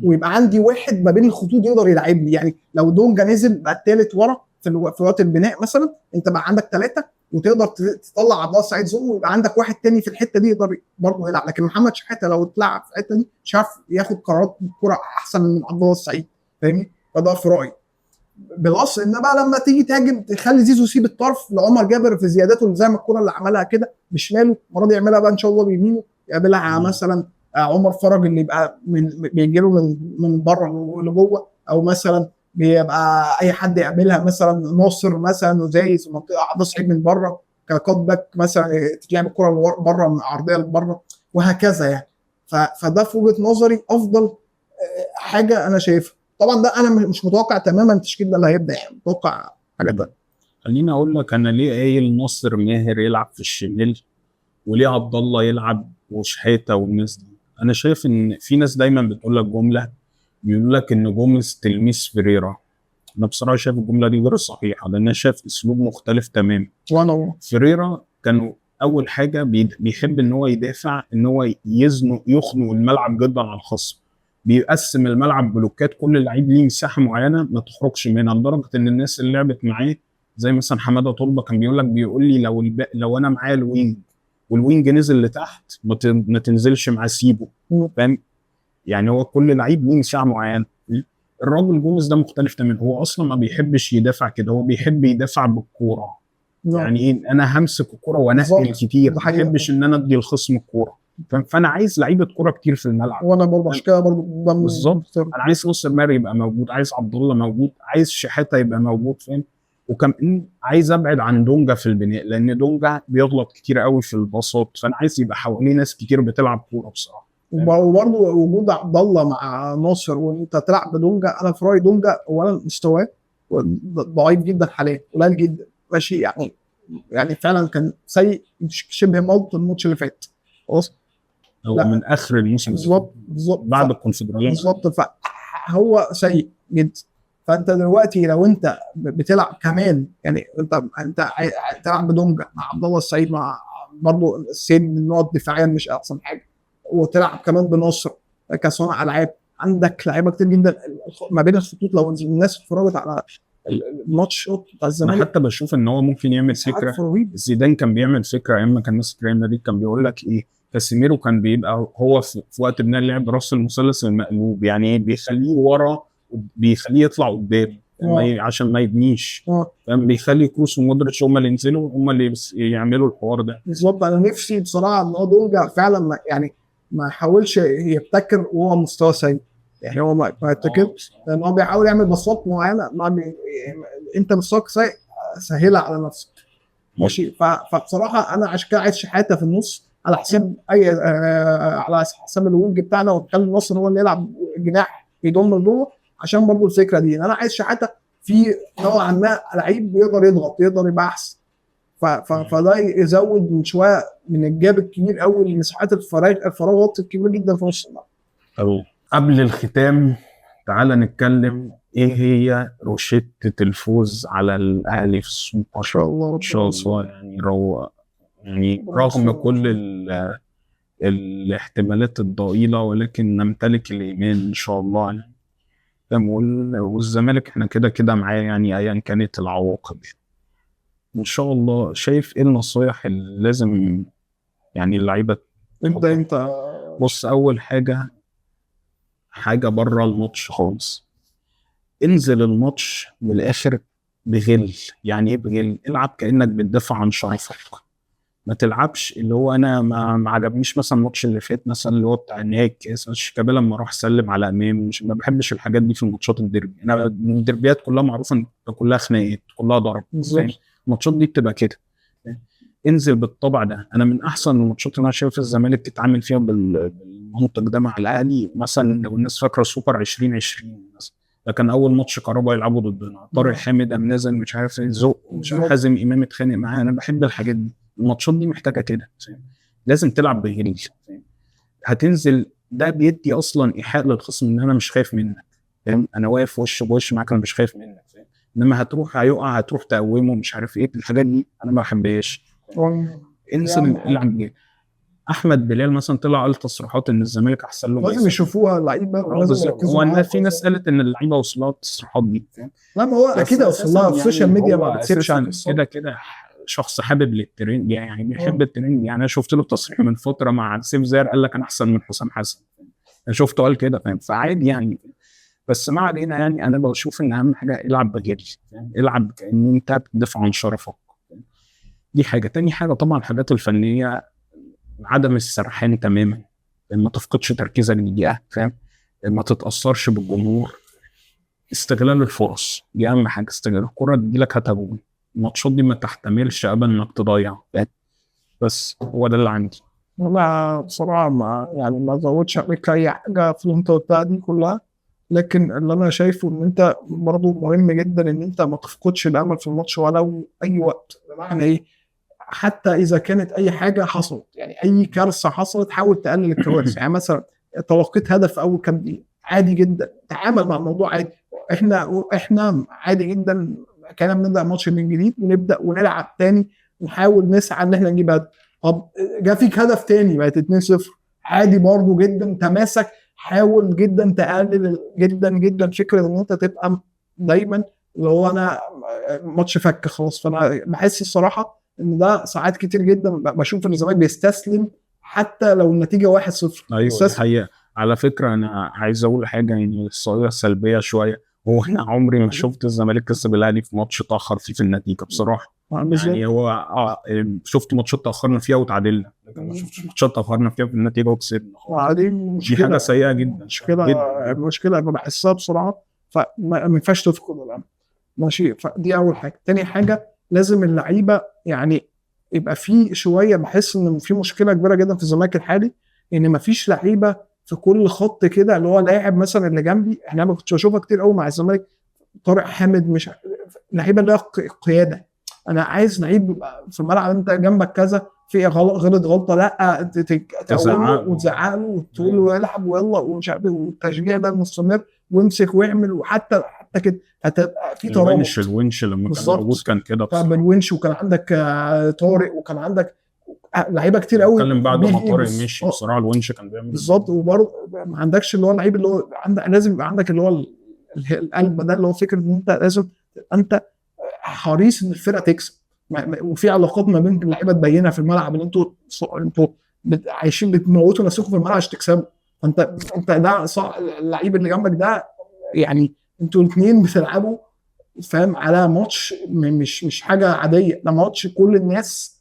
ويبقى عندي واحد ما بين الخطوط يقدر يلعبني. يعني لو دونجا نزل بقى الثالث ورا في وقت البناء مثلا، انت بقى عندك 3 وتقدر تطلع عبد الله السعيد زون، ويبقى عندك واحد تاني في الحته دي يقدر برضه يلعب. لكن محمد شحاته لو اتلعب في الحته دي مش عارف ياخد قرارات بالكره احسن من عبد الله السعيد، فاهمني؟ فده في رايي. بالاصل ان بقى لما تيجي تهاجم تخلي زيزو يسيب الطرف لعمر جابر في زياداته، زي ما الكره اللي عملها كده بشماله، المره دي يعملها بقى ان شاء الله بيمينه، يقابلها مثلا عمر فرج اللي يبقى بيجي له من بره لجوه، او مثلا بيبقى اي حد يقابلها، مثلا ناصر مثلا وزي في منطقه عبد الصعيد من بره ككات باك مثلا، تلعب الكره بره عرضيه لبره، وهكذا يعني. فده في وجهه نظري افضل حاجه انا شايفها. طبعا ده انا مش متوقع تماما التشكيل ده اللي هيبدا، يعني متوقع حاجه ده. خليني اقول لك انا ليه قايل ناصر ماهر يلعب في الشمال وليه عبد الله يلعب وشحاته والناس دي. انا شايف ان في ناس دايما بتقول لك جمله، بيقول لك ان جوميز تلميذ فيريرا. انا بصراحه شايف الجمله دي غير صحيحه، لان انا شايف اسلوب مختلف تماما. وانا فيريرا كانوا اول حاجه بيحب ان هو يدافع، ان هو يخنق الملعب جدا على الخصم، بيقسم الملعب بلوكات، كل لعيب ليه مساحه معينه ما تخرجش منها، لدرجه ان الناس اللي لعبت معاه زي مثلا حماده طلبه كان بيقول لي لو انا معايا الوينج والوينج نزل لتحت ما تنزلش معاه، سيبه، فاهم؟ يعني هو كل لعيب ليه مساحه معينه. الراجل جوميز ده مختلف تماما، هو اصلا ما بيحبش يدافع كده، هو بيحب يدافع بالكوره. يعني ايه؟ انا همسك الكوره وانقل كتير، ما بحبش ان انا ادي الخصم الكوره، فانا عايز لعيبه كوره كتير في الملعب. وانا برضه عشان كده برضه بالظبط، انا عايز ناصر ماهر يبقى موجود، عايز عبد الله موجود، عايز شحاته يبقى موجود، فاهم؟ وكمان عايز ابعد عن دونجا في البناء، لان دونجا بيغلط كتير قوي في الباصات، فانا عايز يبقى حواليه ناس كتير بتلعب كوره بصراحه. وبرضه وجود عبد الله مع ناصر وانت تلعب بدونجا، انا في رايي دونجا اولا مستواه ضعيف جدا حاليا، قليل جدا، ماشي يعني فعلا كان سيء شبه ملط الماتش اللي فات خلاص، هو من اخر الموسم بالظبط بعد الكونفدراليه بالظبط، فهو سيء جدا. فانت دلوقتي لو انت بتلعب كمان، يعني انت تلعب بدونجا مع عبد الله السعيد، مع برضه السن النقط دفاعيا مش احسن حاجه، وتلعب كمان بنصر كصانع العاب، عندك لعيبه كتير جدا ما بين الخطوط. لو الناس اتفرجت على الماتش بتاع الزمالك، انا حتى بشوف ان هو ممكن يعمل فكره. زيدان كان بيعمل فكره ايام ما كان ماسك ريال مدريد، كان بيقول لك ايه، كاسيميرو كان بيبقى هو في وقت بناء اللعب راس المثلث المقلوب، يعني بيخليه ورا وبيخليه يطلع قدام عشان ما يبنيش، فاهم؟ بيخلي كروس ومودريتش هم اللي ينزلوا، هم اللي يعملوا الحوار ده. بالظبط. انا نفسي بصراحه ان هو دونجا فعلا يعني ما يحاولش يبتكر وهو مستوى سيء، يعني هو ما يبتكرش، لان هو بيحاول يعمل بساط معينه، انت مستواك سيء سهلها على نفسك، ماشي. فبصراحه انا عشان كده عايز شحاته في النص على حساب على حساب الوينج بتاعنا، وتخلي النصر هو اللي يلعب جناح يضم لجوه، عشان برضو الفكره دي انا عايز شحاته في نوعا ما لعيب يقدر يضغط، يقدر يبقى احسن. فده يزود من شويه من الجاب الكبير قوي لمساحات الفراغات الكبيره جدا في نص الملعب. قبل الختام تعالى نتكلم ايه هي روشتة الفوز على الاهلي في السوبر ان شاء الله. ان شاء الله يعني رغم كل الاحتمالات الضئيلة، ولكن نمتلك الايمان ان شاء الله يعني. والزمالك احنا كده كده معاه يعني ايا كانت العواقب ان شاء الله. شايف ايه النصايح اللي لازم يعني اللعيبه انت بص، اول حاجه بره الماتش خالص، انزل الماتش من الاخر بغل. يعني ايه بغل؟ العب كانك بتدافع عن شرفك، ما تلعبش اللي هو انا ما عجبنيش مثلا الماتش اللي فات مثلا اللي هو بتاع النهائي الكاس، شيكابالا لما راح سلم على امام، ما بحبش الحاجات دي في الماتشات الديربي. انا الديربيات كلها معروفه ان كلها خناقات، كلها ضرب، الماتشات دي بتبقى كده. انزل بالطبع ده. انا من احسن الماتشات اللي انا شايف الزمالك تتعامل فيها بالمنطق ده مع الاهلي، مثلا لو الناس فاكره سوبر 2020 مثلا، ده كان اول ماتش كهربا يلعبوا ضدنا، طارق حامد قام نازل مش عارف ايه زق، مش عارف حازم امام اتخانق معاه. انا بحب الحاجات دي، الماتشات دي محتاجه كده، لازم تلعب بغل. هتنزل ده بيدي اصلا ايحاء للخصم ان انا مش خايف منك، فاهم؟ انا واقف وش بوش معاك، انا مش خايف منك، فاهم؟ انما هيقع هتروح تقومه مش عارف ايه الحاجات دي انا ما بحبهاش. انسى اللي عندي. احمد بلال مثلا طلع قال تصريحات ان الزمالك احسن له. لازم يشوفوها لعيبه، لازم يركزوا هو معاها. في ناس قالت ان اللعيبه وصلها التصريحات دي، فاهم؟ لا ما هو اكيد هيوصل لها. السوشيال ميديا ما بتسيبش كده شخص حابب للترند، يعني بيحب الترند. يعني انا شفت له تصريح من فتره مع سيف زاهر قال لك انا احسن من حسام حسن، انا شفته قال كده، فاهم؟ فعادي يعني. بس ما علينا، يعني انا بشوف ان اهم حاجه العب بجد، العب كأن انت بتدافع عن شرفك. دي حاجه. تاني حاجه طبعا الحاجات الفنيه، عدم السرحان تماما، ما تفقدش تركيزك دقيقه، فاهم؟ ما تتاثرش بالجمهور، استغلال الفرص دي اهم حاجه. استغلال الكره تجيلك هتجون، الماتشات دي ما تحتملش ابدا انك تضيع، بس هو ده اللي عندي. والله بصراحه ما زودش عليك اي حاجه في اللي انت قلتها دي كلها، لكن اللي انا شايفه ان انت برضه مهم جدا ان انت ما تفقدش الامل في الماتش ولو اي وقت. بمعنى ايه؟ حتى اذا كانت اي حاجه حصلت، يعني اي كارثه حصلت، حاول تقلل الكوارث. يعني مثلا توقيت هدف في اول كام دقيقه عادي جدا، تعامل مع الموضوع عادي. احنا عادي جدا كنا بنبدا الماتش من جديد ونبدا ونلعب تاني، نحاول نسعى ان احنا نجيب هدف. طب جا فيك هدف تاني بقت 2-0، عادي برضو جدا، تماسك. حاول جدا تقلل جدا جدا فكره ان انت تبقى دايما اللي هو انا ماتش فك خلاص. فانا بحس الصراحه ان ده ساعات كتير جدا بشوف ان الزمالك بيستسلم حتى لو النتيجه 1-0. ايوه دي حقيقه. على فكره انا عايز اقول حاجه، يعني الصوره سلبيه شويه. هو انا عمري ما شفت الزمالك كسب الاهلي في ماتش تاخر فيه في النتيجه بصراحه. يعني هو شفت ماتشات تاخرنا فيها وتعادلنا، لكن ما شفتش ماتشات تاخرنا فيها في النتيجه وكسبنا. دي حاجه سيئه جدا. مشكله انا بحسها بصراحه. فما ينفعش تفقد الامل. ماشي. فدي اول حاجه. تاني حاجه لازم اللعيبه يعني يبقى في شويه، بحس ان في مشكله كبيره جدا في الزمالك الحالي ان مفيش لعيبه في كل خط كده. اللي هو لاعب مثلا اللي جنبي، احنا ما كنتش بشوفها كتير قوي مع الزمالك، طارق حامد، مش لعيبه اللي قياده. انا عايز لعيب في الملعب انت جنبك كذا، في غلط غلطه لا تقوله وتزعق له وتقول له العب ويلا ومش عارف، والتشجيع ده المستمر وامسك واعمل. وحتى كده هتبقى في ترابط. الونش لما كان موجود كان كده بصراحه. الونش وكان عندك طارق وكان عندك لعيبه كتير قوي. اتكلم بعد ما طارق مشي بصراحه الونش كان بيعمل بالظبط. وبرضه ما عندكش اللي هو اللعيب اللي هو لازم يبقى عندك اللي هو القلب ده، اللي هو فكره ان انت لازم انت حريص ان الفرقه تكسب. وفي علاقات ما بين اللعيبه تبينها في الملعب ان انتوا عايشين بتموتوا نفسكم في الملعب عشان تكسبوا. انت ده اللعيب اللي جنبك ده، يعني انتوا الاثنين بتلعبوا، فاهم، على ماتش مش حاجه عاديه. ده ماتش كل الناس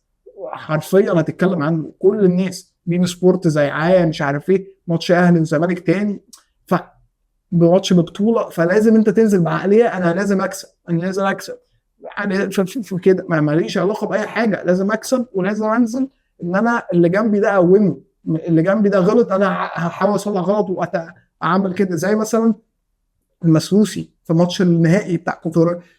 حرفيا هتتكلم عنه، كل الناس بين سبورت زي مش عارف ايه، ماتش اهلي وزمالك تاني، بماتش ببطوله. فلازم انت تنزل بعقليه انا لازم اكسب، انا لازم اكسب. يعني في كده ماليش علاقه باي حاجه، لازم اكسب ولازم انزل ان انا اللي جنبي ده اقومه، اللي جنبي ده غلط انا هحاول اصلح غلط واعمل كده. زي مثلا المسلوسي في ماتش النهائي بتاع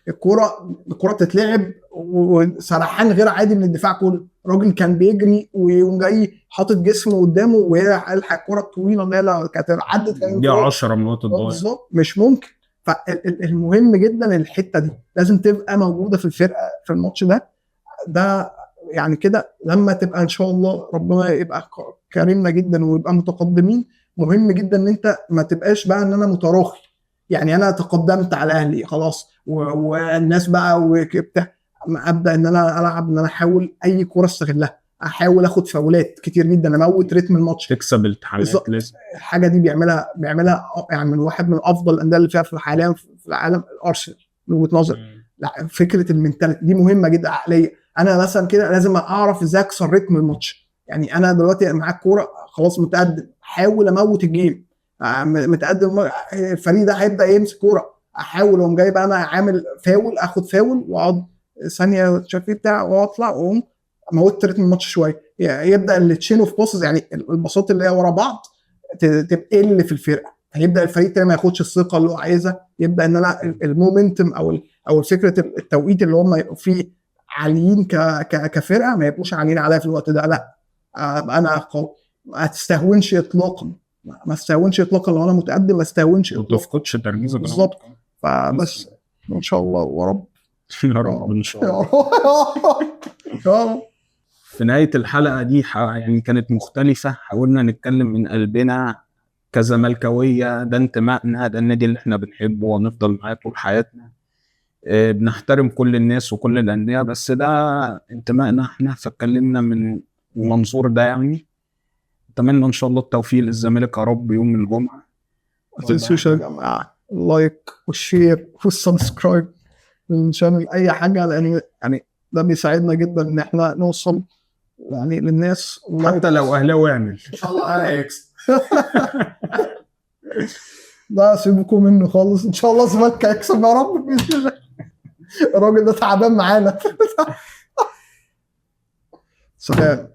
الكوره بتتلعب وسرحان غير عادي من الدفاع كله. الراجل كان بيجري ويقوم جاي حاطط جسمه قدامه وهي الحق الكوره الطويله اللي هي كانت عدت دي 10 من وقت الضايع بالظبط. مش ممكن. فالمهم جدا الحته دي لازم تبقى موجوده في الفرقه في الماتش ده يعني كده. لما تبقى ان شاء الله ربنا يبقى كريمنا جدا ويبقى متقدمين، مهم جدا ان انت ما تبقاش بقى ان انا متراخي. يعني انا تقدمت على اهلي خلاص والناس بقى وبتاع، ابدا ان انا العب، ان انا احاول اي كوره استغلها، احاول اخد فاولات كتير جدا، اموت رتم الماتش، تكسب التحامات. لازم الحاجه دي بيعملها يعني من واحد من افضل الانديه اللي فيها في حاليا في العالم، الارسنال من وجهه نظري. لا فكره المنتاليتي دي مهمه جدا، عقليه. انا مثلا كده لازم اعرف ازاي اكسر رتم الماتش. يعني انا دلوقتي معاك كوره خلاص متقدم، احاول اموت الجيم. متقدم الفريق ده هيبدا يمسك كوره، احاول اقوم جاي بقى انا عامل فاول، اخد فاول واقعد ثانيه شايف بتاع واطلع واقوم موت رتم الماتش شويه. يبدا التشين اوف باسز، يعني الباصات اللي هي ورا بعض تقل في الفرقه، هيبدا الفريق الثاني ما ياخدش الثقه اللي هو عايزها. يبدا ان انا المومنتم او فكره التوقيت اللي هم يبقوا فيه عاليين كفرقه ما يبقوش عاليين عليا في الوقت ده. لا انا قوي، ما تستهونش اطلاقا، ما استهونش اطلاقا. لو انا متقدم ما استهونش اطلاقا، ما تفقدش تركيزك بالظبط. فبس ان شاء الله ورب. يا رب ان شاء يا الله. رب يا رب. في نهاية الحلقة دي يعني كانت مختلفة، حاولنا نتكلم من قلبنا كزملكاوية، ده انتمائنا، ده النادي اللي احنا بنحبه وهنفضل معاه طول حياتنا. بنحترم كل الناس وكل الأندية، بس ده انتمائنا احنا، فاتكلمنا من المنظور ده يعني. اتمنى ان شاء الله التوفيق للزمالك يا رب يوم الجمعة. ما تنسوش يا جماعه اللايك والشير والسبسكرايب للشانل، اي حاجه، لان يعني ده بيساعدنا جدا ان احنا نوصل يعني للناس. حتى لو اهلاوي اعمل. ان شاء الله هيكسب. لا سيبكم منه خالص، ان شاء الله الزمالك هيكسب يا رب بإذن الله. الراجل ده تعبان معانا. سلام.